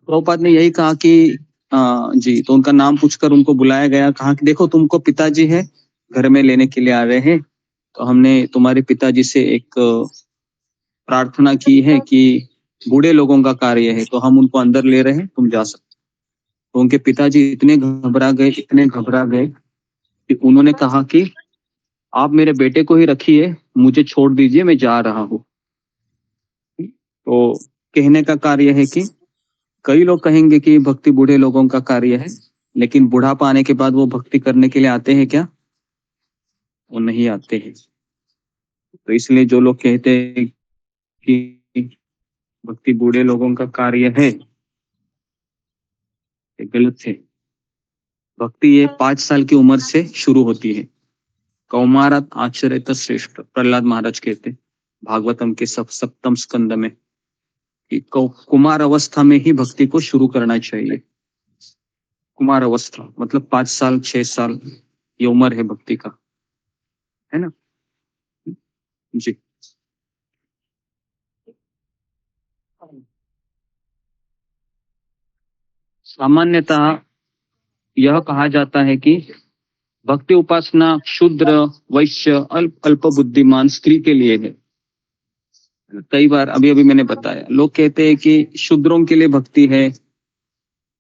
प्रभुपाद ने यही कहा कि जी, तो उनका नाम पूछकर उनको बुलाया गया, कहा कि देखो तुमको पिताजी है घर में लेने के लिए आ रहे हैं, तो हमने तुम्हारे पिताजी से एक प्रार्थना की है कि बूढ़े लोगों का कार्य है, तो हम उनको अंदर ले रहे हैं, तुम जा सकते। तो उनके पिताजी इतने घबरा गए कि उन्होंने कहा कि आप मेरे बेटे को ही रखिए, मुझे छोड़ दीजिए, मैं जा रहा हूँ। तो कहने का कार्य है कि कई लोग कहेंगे कि भक्ति बूढ़े लोगों का कार्य है, लेकिन बुढ़ापा आने के बाद वो भक्ति करने के लिए आते हैं क्या? वो नहीं आते हैं। तो इसलिए जो लोग कहते हैं कि भक्ति बूढ़े लोगों का कार्य है, ये गलत है। भक्ति ये 5 साल की उम्र से शुरू होती है। कौमारात आचरेत श्रेष्ठ, प्रहलाद महाराज कहते भागवतम के सप्तम स्कंद में कि कुमार अवस्था में ही भक्ति को शुरू करना चाहिए। कुमार अवस्था मतलब 5 साल 6 साल ये उम्र है भक्ति का, है ना। जी। सामान्यतः यह कहा जाता है कि भक्ति उपासना शूद्र, वैश्य, अल्प बुद्धिमान स्त्री के लिए है। कई बार अभी मैंने बताया, लोग कहते हैं कि शूद्रों के लिए भक्ति है,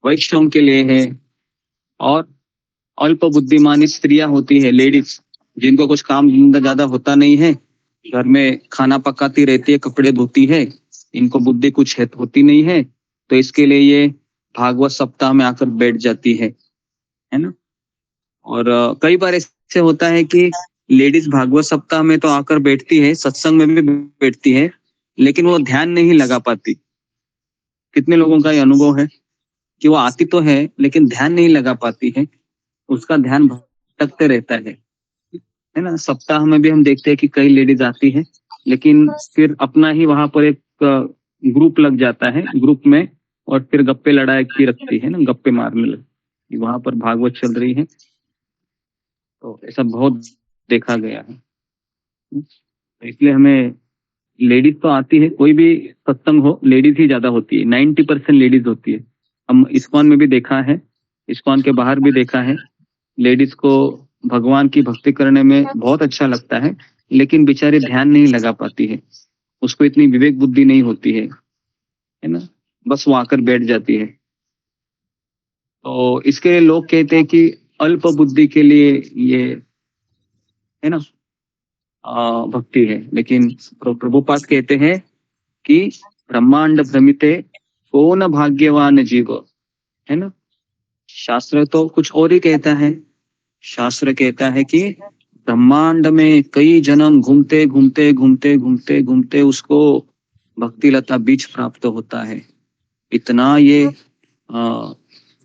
वैश्यों के लिए है, और अल्प बुद्धिमान स्त्रियां होती है, लेडीज, जिनको कुछ काम धंधा ज्यादा होता नहीं है, घर में खाना पकाती रहती है, कपड़े धोती है, इनको बुद्धि कुछ होती नहीं है, तो इसके लिए ये भागवत सप्ताह में आकर बैठ जाती है ना। और कई बार ऐसे होता है कि लेडीज भागवत सप्ताह में तो आकर बैठती है, सत्संग में भी बैठती है, लेकिन वो ध्यान नहीं लगा पाती। कितने लोगों का ये अनुभव है कि वो आती तो है लेकिन ध्यान नहीं लगा पाती है, उसका ध्यान भटकते रहता है ना। सप्ताह में भी हम देखते हैं कि कई लेडीज आती है, लेकिन फिर अपना ही वहां पर एक ग्रुप लग जाता है, ग्रुप में, और फिर गप्पे लड़ाई की रखती है ना, गप्पे मारने लगती, वहां पर भागवत चल रही है। तो ऐसा बहुत देखा गया है। इसलिए हमें, लेडीज तो आती है, कोई भी सत्संग हो लेडीज ही ज्यादा होती है, 90% लेडीज होती है। हम इस्कॉन में भी देखा है, इस्कॉन के बाहर भी देखा है, लेडीज को भगवान की भक्ति करने में बहुत अच्छा लगता है, लेकिन बेचारे ध्यान नहीं लगा पाती है, उसको इतनी विवेक बुद्धि नहीं होती है ना, बस वो आकर बैठ जाती है। तो इसके लिए लोग कहते हैं कि अल्प बुद्धि के लिए ये है ना भक्ति है, लेकिन प्रभुपाद कहते हैं कि ब्रह्मांड भ्रमिते कौन भाग्यवान जीव, है ना। शास्त्र तो कुछ और ही कहता है, शास्त्र कहता है कि ब्रह्मांड में कई जन्म घूमते घूमते घूमते घूमते घूमते उसको भक्ति लता बीज प्राप्त होता है। इतना ये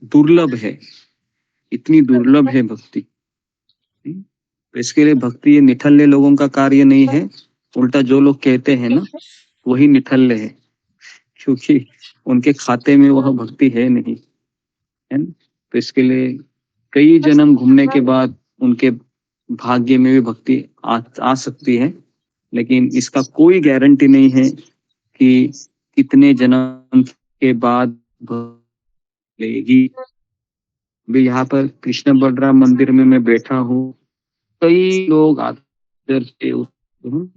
दुर्लभ है, इतनी दुर्लभ है भक्ति। इसके लिए भक्ति ये निठल्ले लोगों का कार्य नहीं है, उल्टा जो लोग कहते हैं ना वही निठल्ले है, क्योंकि उनके खाते में वह भक्ति है नहीं, है ना। तो इसके लिए कई जन्म घूमने के बाद उनके भाग्य में भी भक्ति आ सकती है, लेकिन इसका कोई गारंटी नहीं है कि कितने जन्म के बाद लेगी। भी यहाँ पर कृष्ण बलराम मंदिर में मैं बैठा हूँ, कई लोग आते थे,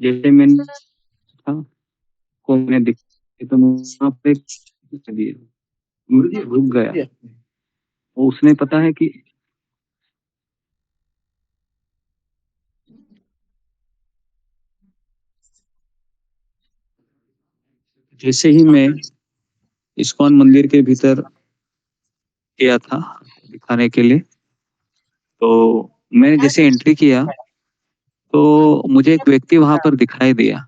जैसे मैंने था को मैंने दिखा तो वहाँ पे रुक गया, उसने पता है कि जैसे ही मैं इस्कॉन मंदिर के भीतर गया था दिखाने के लिए, तो मैंने जैसे एंट्री किया तो मुझे एक व्यक्ति वहां पर दिखाई दिया।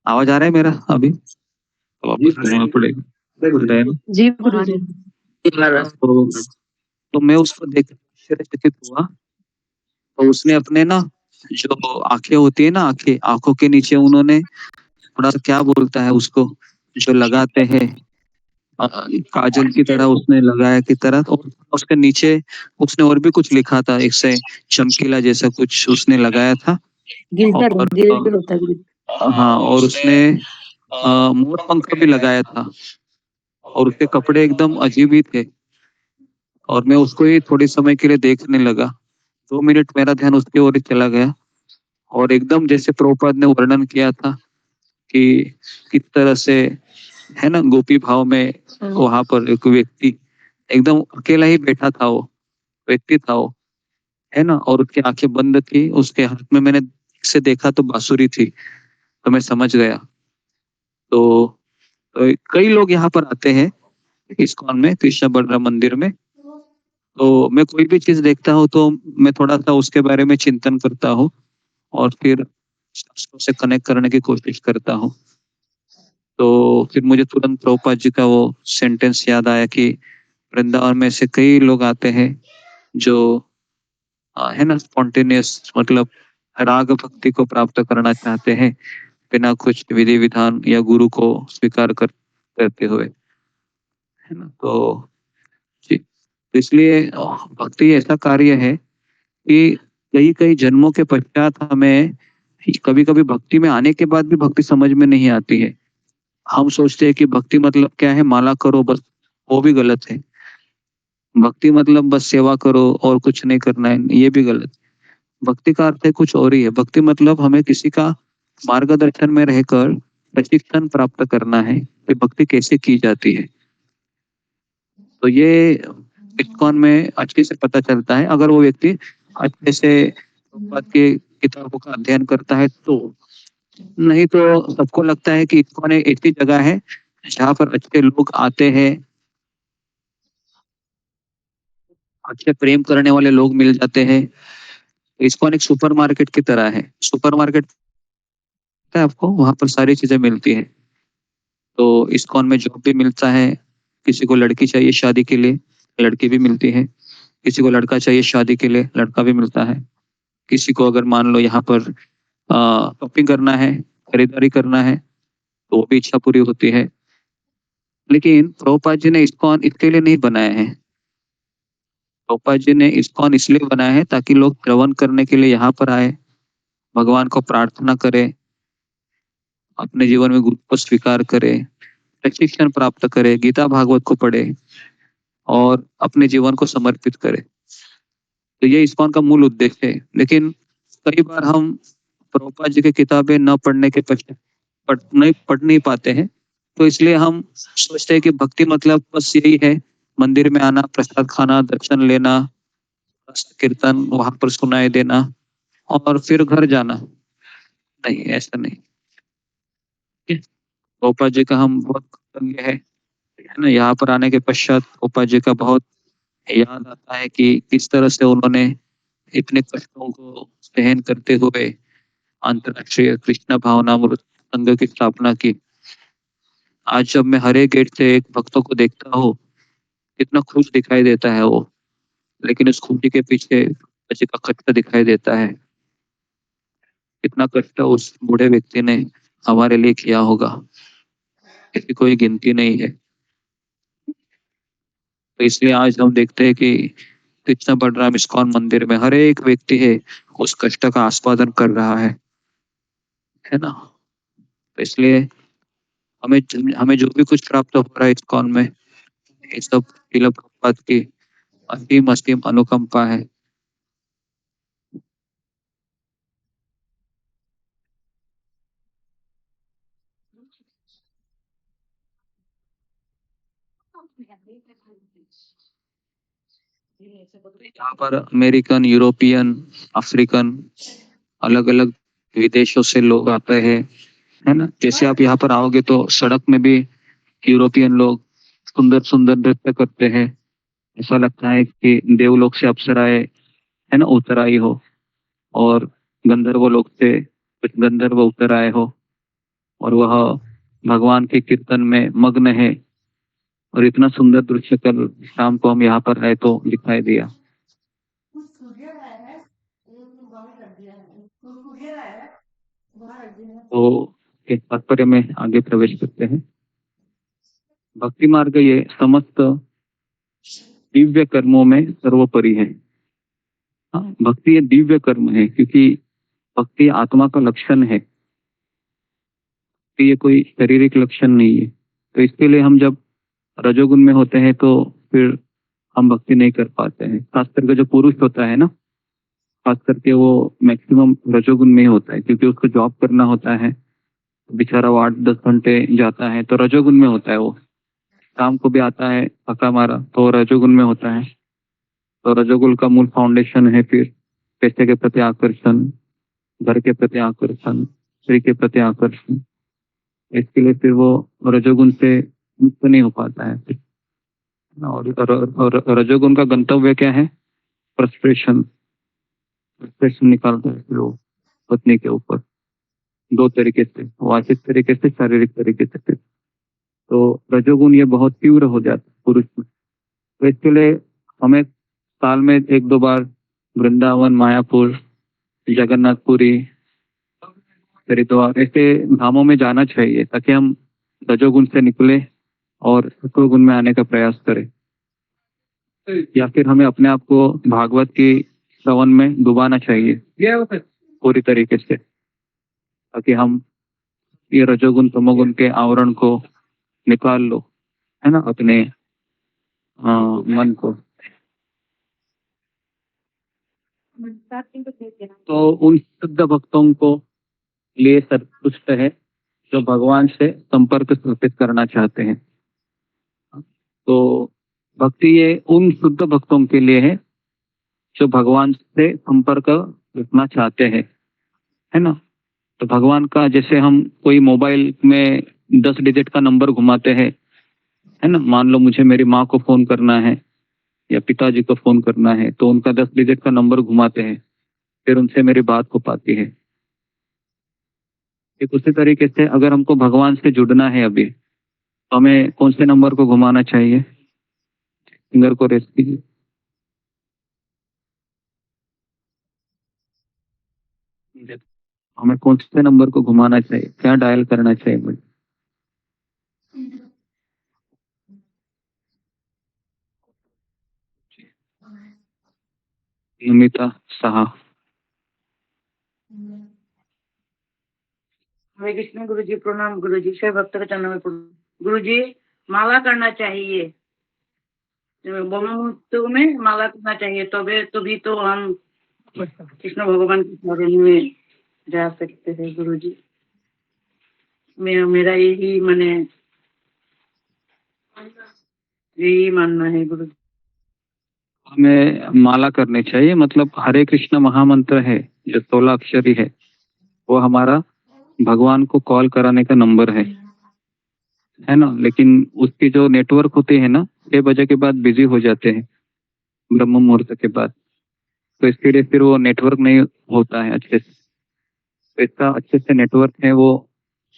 आवाज आ रहा है मेरा अभी? तो वापस करना पड़ेगा जी गुरुजी। तो मैं उसको देख आश्चर्यचकित हुआ। तो उसने अपने ना जो आंखें होती है ना, आंखों के नीचे उन्होंने थोड़ा सा क्या बोलता है उसको, जो लगाते हैं काजल की तरह उसने लगाया की तरह, और उसके नीचे उसने और भी कुछ लिखा था, एक से चमकीला जैसा कुछ उसने लगाया था। गिल्टर होता है। हाँ, और उसने मोर पंख भी लगाया था, और उसके कपड़े एकदम अजीब ही थे। और मैं उसको ही थोड़ी समय के लिए देखने लगा, 2 मिनट मेरा ध्यान उसकी ओर ही चला गया, और एकदम जैसे प्रभुपाद ने वर्णन किया था कि किस तरह से है ना गोपी भाव में वहां पर एक व्यक्ति एकदम अकेला ही बैठा था, वो व्यक्ति था वो, है ना, और उसकी आंखें बंद थी, उसके हाथ में मैंने से देखा तो बांसुरी थी, तो मैं समझ गया। तो कई लोग यहाँ पर आते हैं इस्कॉन में, कृष्ण बलराम मंदिर में। तो मैं कोई भी चीज देखता हूँ तो मैं थोड़ा सा उसके बारे में चिंतन करता हूँ, और फिर शास्त्रों से कनेक्ट करने की कोशिश करता हूँ। तो फिर मुझे तुरंत प्रभुपाद जी का वो सेंटेंस याद आया कि वृंदावन में से कई लोग आते हैं जो है ना स्पॉन्टेनियस, मतलब राग भक्ति को प्राप्त करना चाहते हैं बिना कुछ विधि विधान या गुरु को स्वीकार करते हुए, है ना। तो जी, तो इसलिए भक्ति ऐसा कार्य है कि कई कई जन्मों के पश्चात हमें कभी कभी भक्ति में आने के बाद भी भक्ति समझ में नहीं आती है। हम सोचते हैं कि भक्ति मतलब क्या है, माला करो बस, वो भी गलत है। भक्ति मतलब बस सेवा करो और कुछ नहीं करना है, ये भी गलत। भक्ति का अर्थ है कुछ और ही है। भक्ति मतलब हमें किसी का मार्गदर्शन में रहकर प्रशिक्षण प्राप्त करना है कि भक्ति कैसे की जाती है। तो ये इस्कॉन में अच्छे से पता चलता है अगर वो व्यक्ति अच्छे से प्रभुपाद की किताबों का अध्ययन करता है तो। नहीं तो सबको लगता है कि इस्कॉन एक ऐसी जगह है जहाँ पर अच्छे लोग आते हैं, अच्छे प्रेम करने वाले लोग मिल जाते हैं। इस्कॉन एक सुपरमार्केट की तरह है। सुपरमार्केट है आपको, वहां पर सारी चीजें मिलती है। तो इस्कॉन में जॉब भी मिलता है, किसी को लड़की चाहिए शादी के लिए लड़की भी मिलती है, किसी को लड़का चाहिए शादी के लिए लड़का भी मिलता है, किसी को अगर मान लो यहाँ पर शॉपिंग करना है, खरीदारी करना है तो वो भी इच्छा पूरी होती है। लेकिन प्रभुपाद जी ने इस्कॉन इसके लिए नहीं बनाया है। प्रभुपाद जी ने इस्कॉन इसलिए बनाया है ताकि लोग श्रवण करने के लिए यहाँ पर आए, भगवान को प्रार्थना करें, अपने जीवन में गुरु को स्वीकार करें, प्रशिक्षण प्राप्त करे, गीता भागवत को पढ़े और अपने जीवन को समर्पित करे। तो ये इस्कॉन का मूल उद्देश्य है। लेकिन कई बार हम प्रभुपाद जी की किताबें न पढ़ने के पढ़ नहीं पाते हैं, तो इसलिए हम सोचते हैं कि भक्ति मतलब बस यही है, मंदिर में आना, प्रसाद खाना, दर्शन लेना, कीर्तन वहां पर सुनाई देना और फिर घर जाना। नहीं, ऐसा नहीं। प्रभुपाद जी का हम बहुत कृतज्ञ है ना। यहाँ पर आने के पश्चात प्रभुपाद जी का बहुत याद आता है कि किस तरह से उन्होंने इतने कष्टों को सहन करते हुए अंतरराष्ट्रीय कृष्ण भावनामृत संघ की स्थापना की। आज जब मैं हरे गेट से एक भक्तों को देखता हूँ, कितना खुश दिखाई देता है वो, लेकिन उस खुशी के पीछे बच्चे का कष्ट दिखाई देता है। कितना कष्ट उस बूढ़े व्यक्ति ने हमारे लिए किया होगा, इसकी कोई गिनती नहीं है। तो इसलिए आज हम देखते हैं कि कृष्ण बलराम इस्कॉन मंदिर में हर एक व्यक्ति है उस कष्ट का आस्वादन कर रहा है ना। तो इसलिए हमें हमें जो भी कुछ प्राप्त हो रहा है इस्कॉन में, ये सब श्रील प्रभुपाद की असीम असीम अनुकंपा है। यहाँ पर अमेरिकन, यूरोपियन, अफ्रीकन, अलग अलग विदेशों से लोग आते हैं, है ना। जैसे आप यहाँ पर आओगे तो सड़क में भी यूरोपियन लोग सुंदर सुंदर नृत्य करते हैं। ऐसा लगता है कि देवलोक से अप्सराएं, है ना, उतर आई हो और गंधर्व लोक से कुछ गंधर्व उतर आए हो और वह भगवान के कीर्तन में मग्न है। और इतना सुंदर दृश्य कल शाम को हम यहाँ पर आए तो दिखाई दिया। तो इस तात्पर्य में आगे प्रवेश करते हैं। भक्ति मार्ग ये समस्त दिव्य कर्मों में सर्वोपरि है। हाँ, भक्ति ये दिव्य कर्म है क्योंकि भक्ति आत्मा का लक्षण है, ये कोई शारीरिक लक्षण नहीं है। तो इसके लिए हम जब रजोगुण में होते हैं तो फिर हम भक्ति नहीं कर पाते हैं। खास करके जो पुरुष होता है ना, खास करके वो मैक्सिमम रजोगुण में ही होता है क्योंकि उसको जॉब करना होता है, बेचारा वो 8-10 घंटे जाता है तो रजोगुण में होता है। वो शाम को भी आता है थका मारा तो रजोगुण में होता है। तो रजोगुण का मूल फाउंडेशन है फिर पैसे के प्रति आकर्षण, घर के प्रति आकर्षण, स्त्री के प्रति आकर्षण। इसके लिए फिर वो रजोगुण से मुक्त नहीं हो पाता है। और रजोगुण का गंतव्य क्या है? फ्रस्ट्रेशन निकालता है फिर वो पत्नी के ऊपर, दो तरीके से, वाचिक तरीके से, शारीरिक तरीके से। तो रजोगुण ये बहुत तीव्र हो जाता है पुरुष में। तो इसके लिए हमें साल में 1-2 बार वृंदावन, मायापुर, जगन्नाथपुरी, हरिद्वार ऐसे धामों में जाना चाहिए ताकि हम रजोगुण से निकले और सत्वगुण में आने का प्रयास करें। या फिर हमें अपने आप को भागवत की श्रवण में डुबाना चाहिए पूरी तरीके से, ताकि हम ये रजोगुण तमोगुण के आवरण को निकाल लो, है ना, अपने मन को। तो उन शुद्ध भक्तों को लिए संतुष्ट है जो भगवान से संपर्क स्थापित करना चाहते हैं। तो भक्ति ये उन शुद्ध भक्तों के लिए है जो भगवान से संपर्क रखना चाहते हैं, है ना। तो भगवान का, जैसे हम कोई मोबाइल में 10 डिजिट का नंबर घुमाते हैं, है ना, मान लो मुझे मेरी माँ को फोन करना है या पिताजी को फोन करना है, तो उनका 10 डिजिट का नंबर घुमाते हैं, फिर उनसे मेरी बात हो पाती है। एक उसी तरीके से अगर हमको भगवान से जुड़ना है अभी, तो हमें कौन से नंबर को घुमाना चाहिए? फिंगर को रेस्ट कीजिए। हमें कौन से नंबर को घुमाना चाहिए, क्या डायल करना चाहिए मुझे? नमिता साहा। हरे कृष्ण गुरु जी, प्रणाम गुरु जी। से भक्त के चरणों में गुरु जी, माला करना चाहिए, ब्रह्ममुहूर्त में माला करना चाहिए, तभी तो हम कृष्ण भगवान के शरण में जा सकते हैं गुरु जी। मेरा यही मानना है गुरु जी। हमें माला करनी चाहिए, मतलब हरे कृष्ण महामंत्र है जो 16 अक्षरी है, वो हमारा भगवान को कॉल कराने का नंबर है ना। लेकिन उसकी जो नेटवर्क होती है ना, 6 बजे के बाद बिजी हो जाते हैं, ब्रह्म मुहूर्त के बाद, तो इसके लिए फिर वो नेटवर्क नहीं होता है अच्छे से। तो इसका अच्छे से नेटवर्क है वो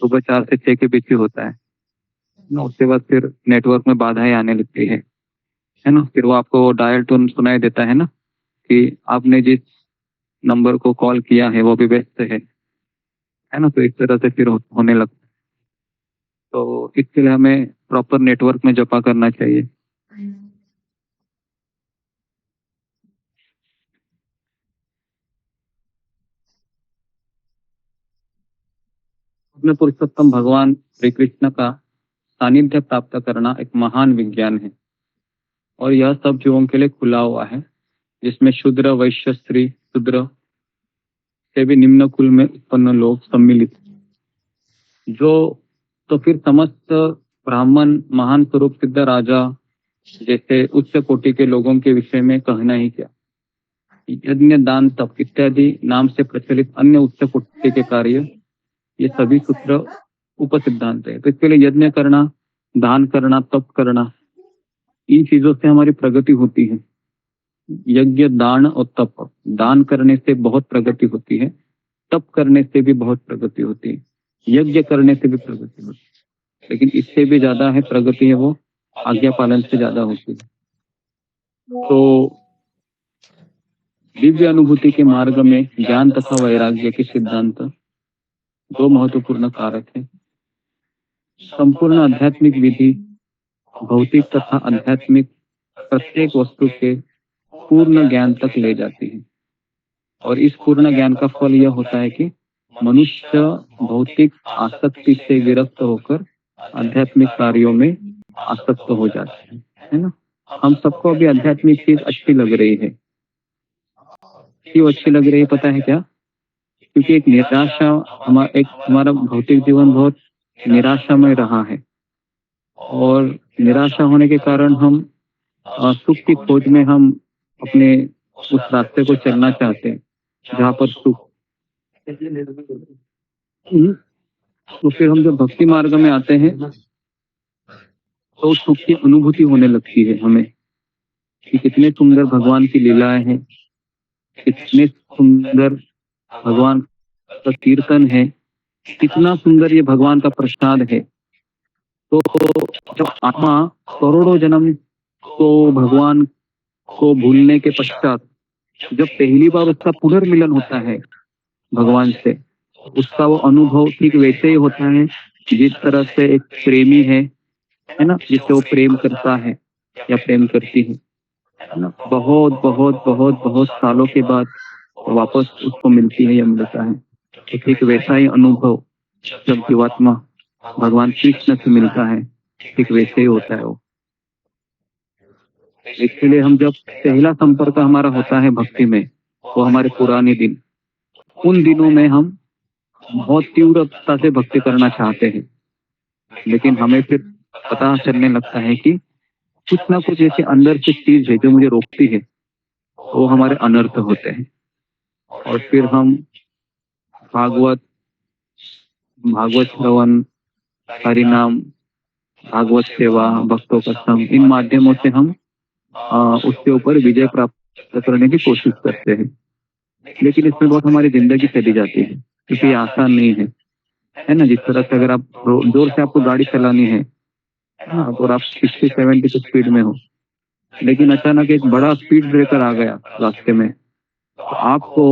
सुबह 4 से 6 के बीच ही होता है ना। उसके बाद फिर नेटवर्क में बाधाएं आने लगती है ना। फिर वो आपको डायल टोन सुनाई देता है ना कि आपने जिस नंबर को कॉल किया है वो भी व्यस्त है ना। तो इस तरह से फिर होने लगता है। तो इसके लिए हमें प्रॉपर नेटवर्क में जपा करना चाहिए। अपने पुरुषोत्तम भगवान श्री कृष्ण का सानिध्य प्राप्त करना एक महान विज्ञान है, और यह सब जीवों के लिए खुला हुआ है, जिसमें शूद्र, वैश्य, स्त्री, शूद्र से भी निम्न कुल में उत्पन्न लोग सम्मिलित जो। तो फिर समस्त ब्राह्मण, महान स्वरूप सिद्ध राजा जैसे उच्च कोटि के लोगों के विषय में कहना ही क्या। यज्ञ, दान, तप इत्यादि नाम से प्रचलित अन्य उच्च कोटि के कार्य, ये सभी सूत्र उपसिद्धांत है। तो इसके लिए यज्ञ करना, दान करना, तप करना, इन चीजों से हमारी प्रगति होती है। यज्ञ, दान और तप, दान करने से बहुत प्रगति होती है, तप करने से भी बहुत प्रगति होती है, यज्ञ करने से भी प्रगति होती है, लेकिन इससे भी ज्यादा है प्रगति है वो आज्ञा पालन से ज्यादा होती है। तो दिव्य अनुभूति के मार्ग में ज्ञान तथा वैराग्य के सिद्धांत 2 महत्वपूर्ण कारक है। संपूर्ण आध्यात्मिक विधि भौतिक तथा आध्यात्मिक प्रत्येक वस्तु के पूर्ण ज्ञान तक ले जाती है, और इस पूर्ण ज्ञान का फल यह होता है कि मनुष्य भौतिक आसक्ति से विरक्त होकर आध्यात्मिक कार्यों में आसक्त हो जाते है ना। हम सबको अभी आध्यात्मिक चीज अच्छी लग रही है। क्यों अच्छी लग रही है पता है क्या? क्योंकि एक निराशा, हमारा भौतिक जीवन बहुत निराशामय रहा है, और निराशा होने के कारण हम सुख की खोज में हम अपने उस रास्ते को चलना चाहते हैं जहाँ पर सुख। तो फिर हम जब भक्ति मार्ग में आते हैं तो सुख की अनुभूति होने लगती है हमें कि कितने सुंदर भगवान की लीलाएं हैं, कितने सुंदर भगवान का कीर्तन है, कितना सुंदर ये भगवान का प्रसाद है। तो जब आत्मा करोड़ों जन्म को भगवान को भूलने के पश्चात जब पहली बार उसका पुनर्मिलन होता है भगवान से, उसका वो अनुभव ठीक वैसे ही होता है जिस तरह से एक प्रेमी है ना, जिससे वो प्रेम करता है या प्रेम करती है है ना। बहुत बहुत बहुत बहुत सालों के बाद वापस उसको मिलती है, यह मिलता है। तो ठीक वैसा ही अनुभव जब जीवात्मा भगवान कृष्ण से मिलता है, ठीक वैसे ही होता है वो। इसलिए हम जब पहला संपर्क हमारा होता है भक्ति में, वो हमारे पुराने दिन, उन दिनों में हम बहुत तीव्रता से भक्ति करना चाहते हैं, लेकिन हमें फिर पता चलने लगता है कि कुछ ना कुछ ऐसे अंदर से चीज है जो मुझे रोकती है, वो हमारे अनर्थ होते हैं। और फिर हम भागवत श्रवण, हरिनाम, भागवत सेवा, भक्तों का संग, इन माध्यमों से हम उसके ऊपर विजय प्राप्त करने की कोशिश करते हैं। लेकिन इसमें बहुत हमारी जिंदगी चली जाती है, क्योंकि ये आसान नहीं है ना। जिस तरह से अगर आप जोर से आपको गाड़ी चलानी है ना, और आप 60-70 की स्पीड में हो, लेकिन अचानक एक बड़ा स्पीड ब्रेकर आ गया रास्ते में, तो आपको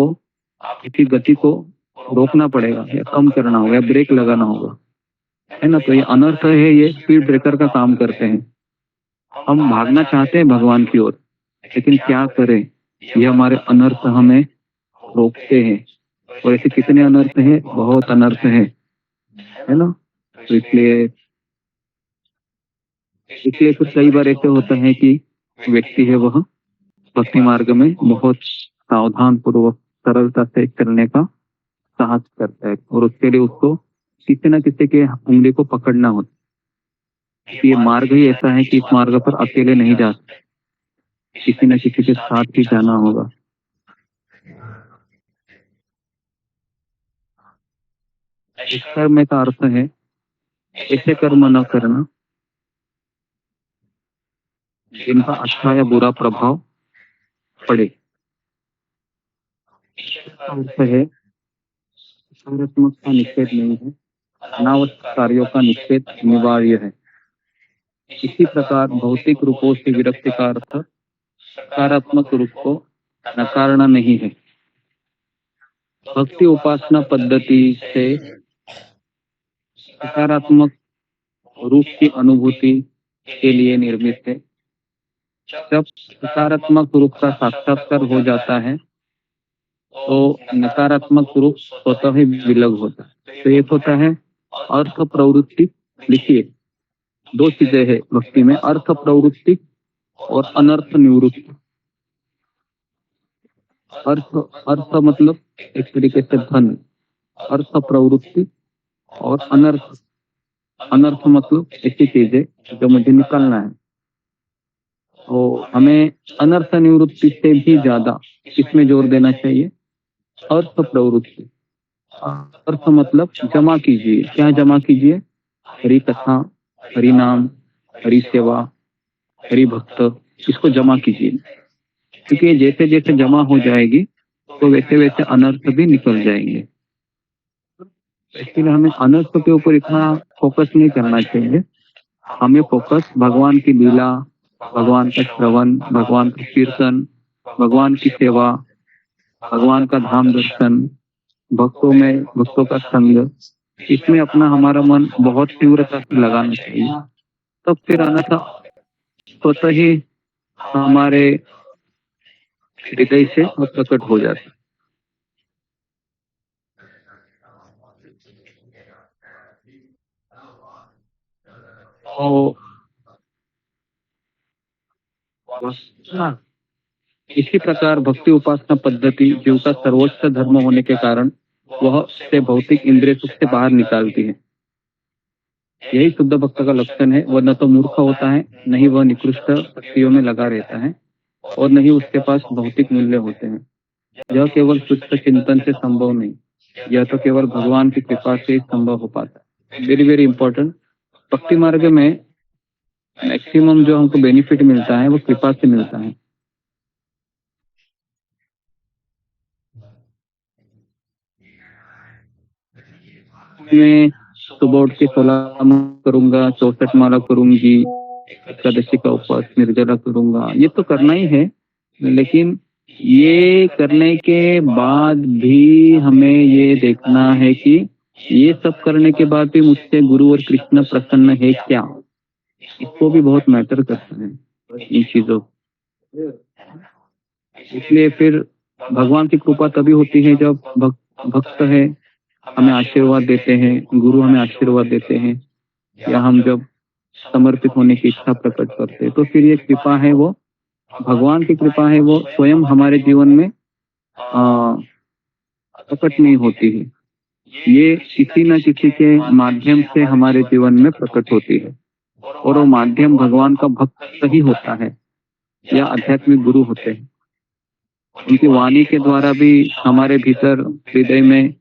इसकी गति को रोकना पड़ेगा या कम करना होगा या ब्रेक लगाना होगा, है ना। तो ये अनर्थ है, ये स्पीड ब्रेकर का काम करते हैं। हम भागना चाहते हैं भगवान की ओर, लेकिन क्या करें, ये हमारे अनर्थ हमें रोकते हैं। और ऐसे कितने अनर्थ हैं, बहुत अनर्थ है ना। तो इसलिए फिर कई बार ऐसे होता है कि व्यक्ति है वह भक्ति मार्ग में बहुत सावधान पूर्वक सरलता से चलने का साहस करता है, और उसके लिए उसको किसी न किसी के उंगली को पकड़ना होता है। ये मार्ग ही ऐसा है कि इस मार्ग पर अकेले नहीं जा सकते, किसी न किसी के साथ ही जाना होगा। इस कर्म का अर्थ है ऐसे कर्म न करना जिनका अच्छा या बुरा प्रभाव पड़े। अर्थ है सकारात्मक का निषेध नहीं है, अनावश्यक कार्यों का निषेध अनिवार्य है। इसी प्रकार भौतिक रूपों से विरक्ति का अर्थ सकारात्मक रूप को नकारना नहीं है। भक्ति उपासना पद्धति से सकारात्मक रूप की अनुभूति के लिए निर्मित है। जब सकारात्मक रूप का साक्षात्कार हो जाता है तो नकारात्मक रूप स्वतः ही विलग होता है। तो एक होता है अर्थ प्रवृत्ति। लिखिए, दो चीजें हैं भक्ति में, अर्थ प्रवृत्ति और अनर्थ निवृत्ति। अर्थ मतलब एक तरीके से धन, अर्थ प्रवृत्ति, और अनर्थ मतलब ऐसी चीजें जो मुझे निकालना है। तो हमें अनर्थ निवृत्ति से भी ज्यादा इसमें जोर देना चाहिए, अर्थ प्रवृत्ति। अर्थ मतलब जमा कीजिए। क्या जमा कीजिए? हरि कथा, हरि नाम, हरि सेवा, हरि भक्त, इसको जमा कीजिए। क्योंकि जैसे जैसे जमा हो जाएगी तो वैसे वैसे अनर्थ भी निकल जाएंगे। इसलिए हमें अनर्थ के ऊपर इतना फोकस नहीं करना चाहिए। हमें फोकस भगवान की लीला, भगवान का श्रवण, भगवान का कीर्तन, भगवान की सेवा, भगवान का धाम दर्शन, भक्तों का संग, इसमें अपना हमारा मन बहुत तीव्रता से लगाना चाहिए। तब फिर अनर्थ स्वतः ही हमारे हृदय से प्रकट हो जाता है। इसी प्रकार भक्ति उपासना पद्धति जीव का सर्वोच्च धर्म होने के कारण वह से भौतिक इंद्रिय सुख से बाहर निकालती है। यही शुद्ध भक्त का लक्षण है। वह न तो मूर्ख होता है, न ही वह निकृष्ट शक्तियों में लगा रहता है, और न ही उसके पास भौतिक मूल्य होते हैं। यह केवल शुद्ध चिंतन से संभव नहीं, यह तो केवल भगवान की कृपा से संभव हो पाता है। Very very important. भक्ति मार्ग में मैक्सिमम जो हमको बेनिफिट मिलता है वो कृपा से मिलता है। मैं सुबह उठ के 16 माला करूंगा, 64 माला करूंगी, एकादशी का उपवास, निर्जला करूंगा, ये तो करना ही है। लेकिन ये करने के बाद भी हमें ये देखना है कि ये सब करने के बाद भी मुझसे गुरु और कृष्ण प्रसन्न है क्या, इसको भी बहुत मैटर करता है इन चीजों। इसलिए फिर भगवान की कृपा तभी होती है जब भक्त है हमें आशीर्वाद देते हैं, गुरु हमें आशीर्वाद देते हैं, या हम जब समर्पित होने की इच्छा प्रकट करते हैं, तो फिर ये कृपा है वो भगवान की कृपा है, वो स्वयं हमारे जीवन में प्रकट नहीं होती है, ये किसी न किसी के माध्यम से हमारे जीवन में प्रकट होती है, और वो माध्यम भगवान का भक्त ही होता है या आध्यात्मिक गुरु होते हैं। उनकी वाणी के द्वारा भी हमारे भीतर हृदय में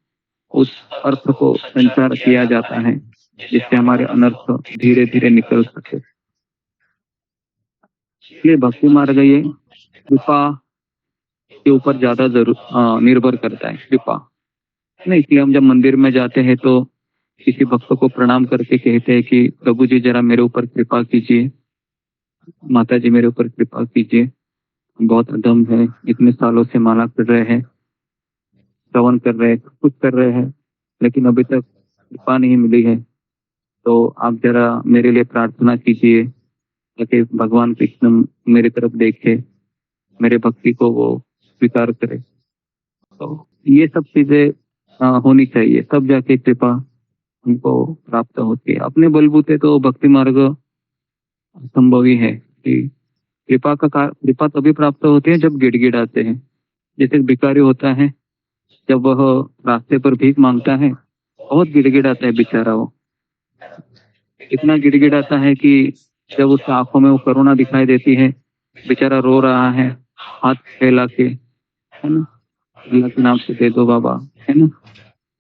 उस अर्थ को संचार किया जाता है, जिससे हमारे अनर्थ धीरे धीरे निकल सके। इसलिए भक्ति मार्ग ये कृपा के ऊपर ज्यादा निर्भर करता है, कृपा नहीं। इसलिए हम जब मंदिर में जाते हैं तो किसी भक्त को प्रणाम करके कहते हैं कि प्रभु जी जरा मेरे ऊपर कृपा कीजिए, माता जी मेरे ऊपर कृपा कीजिए, बहुत अधम है, इतने सालों से माला कर रहे हैं, श्रवण कर रहे हैं, कुछ कर रहे हैं, लेकिन अभी तक कृपा नहीं मिली है, तो आप जरा मेरे लिए प्रार्थना कीजिए ताकि भगवान कृष्ण मेरी तरफ देखे, मेरे भक्ति को वो स्वीकार करे। तो ये सब चीजें होनी चाहिए, तब जाके कृपा हमको प्राप्त होती है। अपने बलबूते तो भक्ति मार्ग संभव ही है कि कृपा तभी प्राप्त होती है जब गिड़गिड़ाते हैं। जैसे एक भिखारी होता है, जब वह रास्ते पर भीख मांगता है, बहुत गिड़गिड़ाता है बेचारा, वो इतना गिड़गिड़ाता है कि जब उसकी आंखों में वो करुणा दिखाई देती है, बेचारा रो रहा है हाथ फैला के, है ना, अल्लाह के नाम से दे दो बाबा, है ना,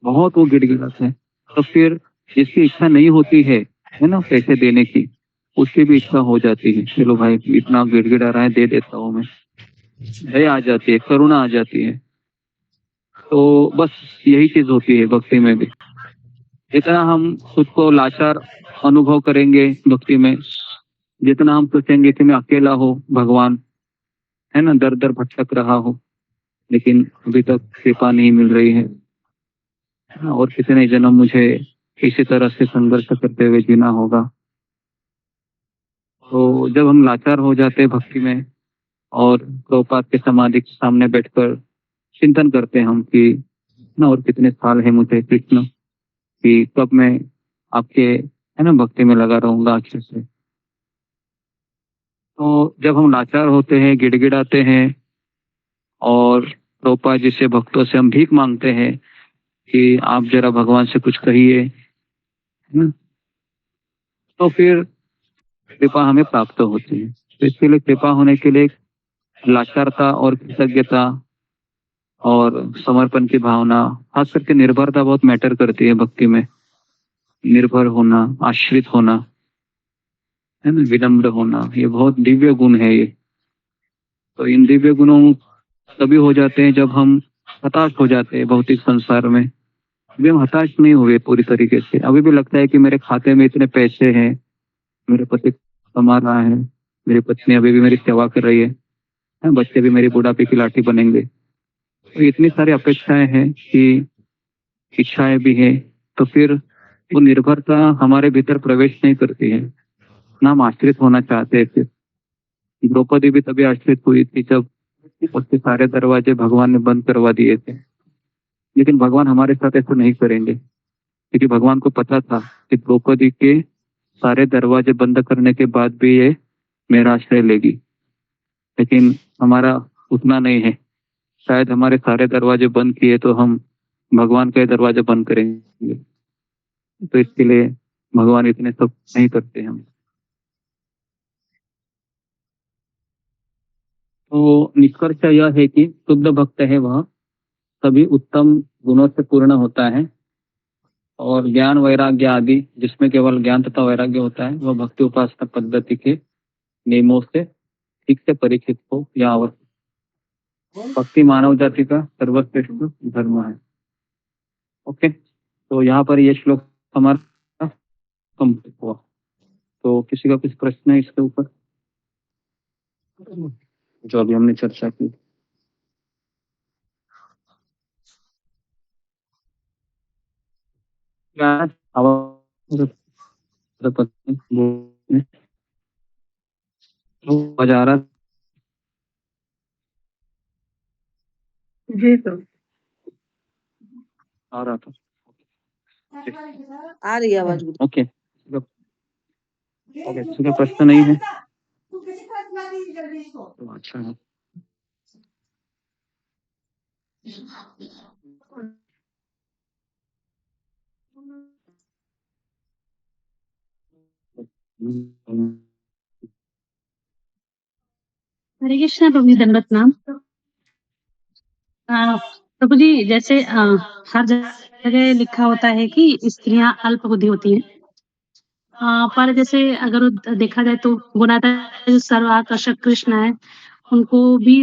बहुत वो गिड़गिड़ाता है। तो फिर जिसकी इच्छा नहीं होती है ना पैसे देने की, उसकी भी इच्छा हो जाती है, चलो भाई इतना गिड़गिड़ा रहा है, दे देता हूँ मैं, दया आ जाती है, करुणा आ जाती है। तो बस यही चीज होती है भक्ति में भी। जितना हम खुद को लाचार अनुभव करेंगे भक्ति में, जितना हम सोचेंगे कि मैं अकेला हो भगवान, है ना, दर दर भटक रहा हो, लेकिन अभी तक कृपा नहीं मिल रही है, और कितने जन्म मुझे इसी तरह से संघर्ष करते हुए जीना होगा। तो जब हम लाचार हो जाते हैं भक्ति में और प्रभुपाद के समाधि के सामने बैठकर चिंतन करते हैं हम कि ना और कितने साल है मुझे कृष्ण, कि कब मैं आपके, है ना, भक्ति में लगा रहूंगा अच्छे से। तो जब हम लाचार होते हैं, गिड़गिड़ाते हैं, और प्रभुपाद जी से, भक्तों से हम भीख मांगते हैं कि आप जरा भगवान से कुछ कहिए, है ना, तो फिर कृपा हमें प्राप्त होती है। तो इसके लिए कृपा होने के लिए लाचारता और कृतज्ञता और समर्पण की भावना, खास करके निर्भरता बहुत मैटर करती है भक्ति में। निर्भर होना, आश्रित होना, है ना, विनम्र होना, ये बहुत दिव्य गुण है ये। तो इन दिव्य गुणों तभी हो जाते हैं जब हम हताश हो जाते हैं भौतिक संसार में। अभी हम हताश नहीं हुए पूरी तरीके से, अभी भी लगता है कि मेरे खाते में इतने पैसे हैं, मेरे पति कमा रहा है, मेरी पत्नी अभी भी मेरी सेवा कर रही है, बच्चे भी मेरी बुढ़ापे की लाठी बनेंगे। तो इतनी सारी अपेक्षाएं हैं कि इच्छाएं भी है, तो फिर वो निर्भरता हमारे भीतर प्रवेश नहीं करती है, ना हम आश्रित होना चाहते हैं। फिर द्रौपदी भी तभी आश्रित हुई थी जब उसके सारे दरवाजे भगवान ने बंद करवा दिए थे, लेकिन भगवान हमारे साथ ऐसा नहीं करेंगे, क्योंकि भगवान को पता था कि द्रौपदी के सारे दरवाजे बंद करने के बाद भी ये मेरा आश्रय लेगी। लेकिन हमारा उतना नहीं है, शायद हमारे सारे दरवाजे बंद किए तो हम भगवान के दरवाजे बंद करेंगे, तो इसके लिए भगवान इतने सब नहीं करते हम। तो निष्कर्ष यह है कि शुद्ध भक्त है वह सभी उत्तम गुणों से पूर्ण होता है, और ज्ञान वैराग्य आदि जिसमें केवल ज्ञान तथा वैराग्य होता है, वह भक्ति उपासना पद्धति के नियमों से ठीक से परिचित हो या आवश्यक। भक्ति मानव जाति का सर्वश्रेष्ठ धर्म है। ओके, तो यहाँ पर ये श्लोक हमारा कंप्लीट हुआ। तो किसी का कुछ प्रश्न है इसके ऊपर जो अभी हमने चर्चा की? आवाज आ रहा जी तो आ रहा था। आ रही है आवाज गुरुजी। ओके ओके, कोई प्रश्न नहीं है तो अच्छा है। हरे कृष्णा प्रभु जी, दंडवत प्रणाम। प्रभु जी, जैसे हर जगह लिखा होता है कि स्त्रियां अल्प बुद्धि होती हैं, पर जैसे अगर देखा जाए तो गुणातीत जो सर्वाकर्षक कृष्ण है, उनको भी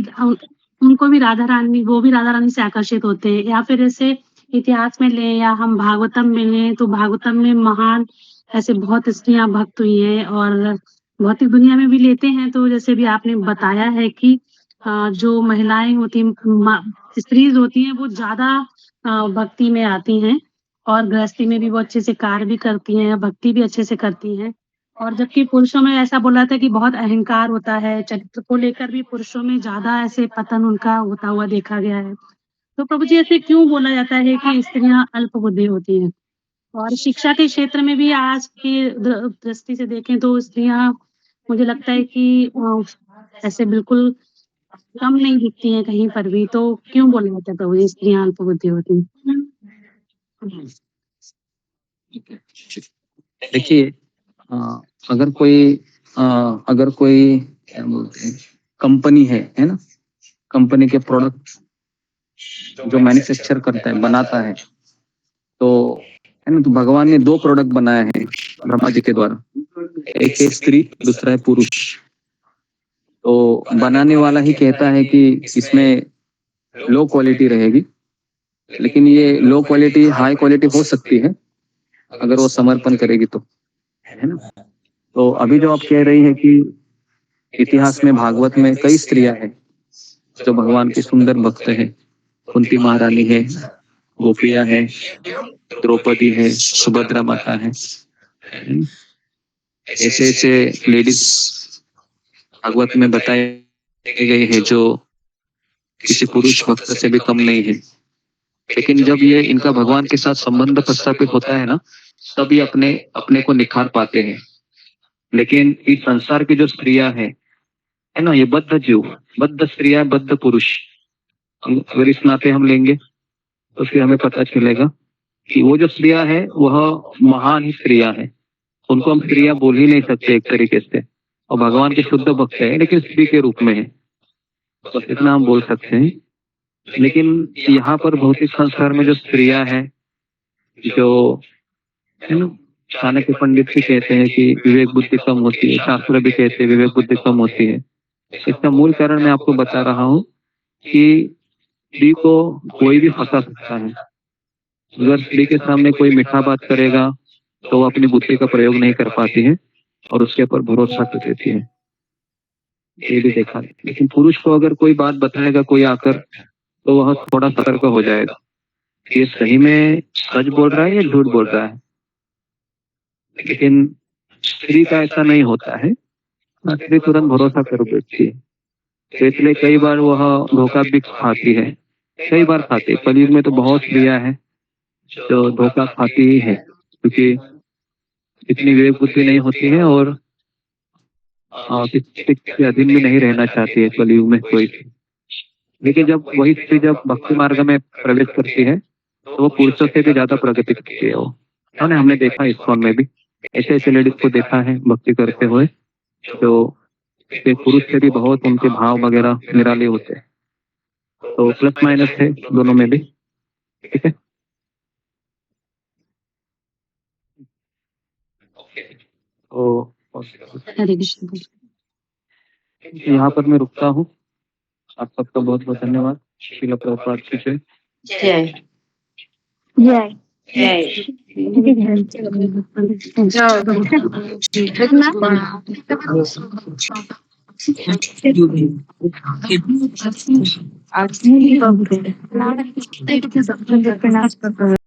उनको भी राधा रानी, वो भी राधा रानी से आकर्षित होते हैं। या फिर जैसे इतिहास में लें या हम भागवतम में लें तो भागवतम में महान ऐसे बहुत स्त्रियां भक्त हुई हैं, और भौतिक दुनिया में भी लेते हैं तो जैसे भी आपने बताया है कि जो महिलाएं होती स्त्रीज होती हैं वो ज्यादा भक्ति में आती हैं, और गृहस्थी में भी वो अच्छे से कार्य भी करती हैं, भक्ति भी अच्छे से करती हैं। और जबकि पुरुषों में ऐसा बोला था कि बहुत अहंकार होता है, चरित्र को लेकर भी पुरुषों में ज्यादा ऐसे पतन उनका होता हुआ देखा गया है। तो प्रभु जी, ऐसे क्यों बोला जाता है कि स्त्रियां अल्प बुद्धि होती हैं? और शिक्षा के क्षेत्र में भी आज की दृष्टि से देखें तो स्त्रियां, मुझे लगता है कि ऐसे बिल्कुल कम नहीं दिखती हैं कहीं पर भी। तो क्यों बोला जाता है प्रभु जी स्त्रियां अल्प बुद्धि होती हैं? देखिए, अगर कोई क्या बोलते हैं कंपनी है ना, कंपनी के प्रोडक्ट जो मैन्युफैक्चर करता है, बनाता है, तो है ना, तो भगवान ने 2 प्रोडक्ट बनाए हैं ब्रह्मा जी के द्वारा, एक है स्त्री, दूसरा है पुरुष। तो बनाने वाला ही कहता है कि इसमें लो क्वालिटी रहेगी, लेकिन ये लो क्वालिटी हाई क्वालिटी हो सकती है अगर वो समर्पण करेगी तो, है ना। तो अभी जो आप कह रही है कि इतिहास में भागवत में कई स्त्रियां हैं जो भगवान की सुंदर भक्त है, कुंती महारानी है, गोपिया है, द्रौपदी है, सुभद्रा माता है, ऐसे ऐसे लेडीज भागवत में बताई गई है जो किसी पुरुष भक्त से भी कम नहीं है। लेकिन जब ये इनका भगवान के साथ संबंध प्रस्थापित होता है ना, तब ये अपने अपने को निखार पाते हैं। लेकिन इस संसार की जो स्त्रियां है ना, ये बद्ध जीव, बद्ध स्त्रियां, बद्ध पुरुष, अगर इस नाते हम लेंगे तो फिर हमें पता चलेगा कि वो जो स्त्रियां है वह महान ही स्त्रियां है, उनको हम स्त्रियां बोल ही नहीं सकते एक तरीके से, और भगवान के शुद्ध भक्त है लेकिन स्त्री के रूप में है, बस इतना हम बोल सकते हैं। लेकिन यहाँ पर भौतिक संसार में जो स्त्रियां हैं, जो है ना, चाणक्य पंडित भी कहते हैं कि विवेक बुद्धि कम होती है, शास्त्र भी कहते हैं विवेक बुद्धि कम होती है। इसका मूल कारण मैं आपको बता रहा हूँ कि स्त्री को कोई भी फंसा सकता है। अगर स्त्री के सामने कोई मीठा बात करेगा तो वो अपनी बुद्धि का प्रयोग नहीं कर पाती है और उसके ऊपर भरोसा कर देती है, ये भी देखा है। लेकिन पुरुष को अगर कोई बात बताएगा कोई आकर, तो वह थोड़ा सतर्क हो जाएगा, ये सही में सच बोल रहा है या झूठ बोल रहा है। लेकिन स्त्री का ऐसा नहीं होता है, स्त्री तुरंत भरोसा कर बैठती है, तो इसलिए कई बार वह धोखा भी खाती है, कई बार खाती है। कलयुग में तो बहुत स्त्रियां हैं जो धोखा खाती ही है, क्योंकि इतनी विवेक बुद्धि नहीं होती है और किसी के अधीन में नहीं रहना चाहती है कलयुग में कोई। लेकिन जब वही स्त्री जब भक्ति मार्ग में प्रवेश करती है तो वो पुरुषों से भी ज्यादा प्रगति करती है। वो हमने देखा इस्कॉन में भी ऐसे ऐसे लेडीज को देखा है भक्ति करते हुए, जो पुरुष से भी बहुत उनके भाव वगैरह निराले होते हैं। तो प्लस माइनस है दोनों में भी, ठीक है। तो यहाँ पर मैं रुकता हूँ। आप सबका बहुत बहुत धन्यवाद। श्रील प्रभुपाद की जय। जय जय।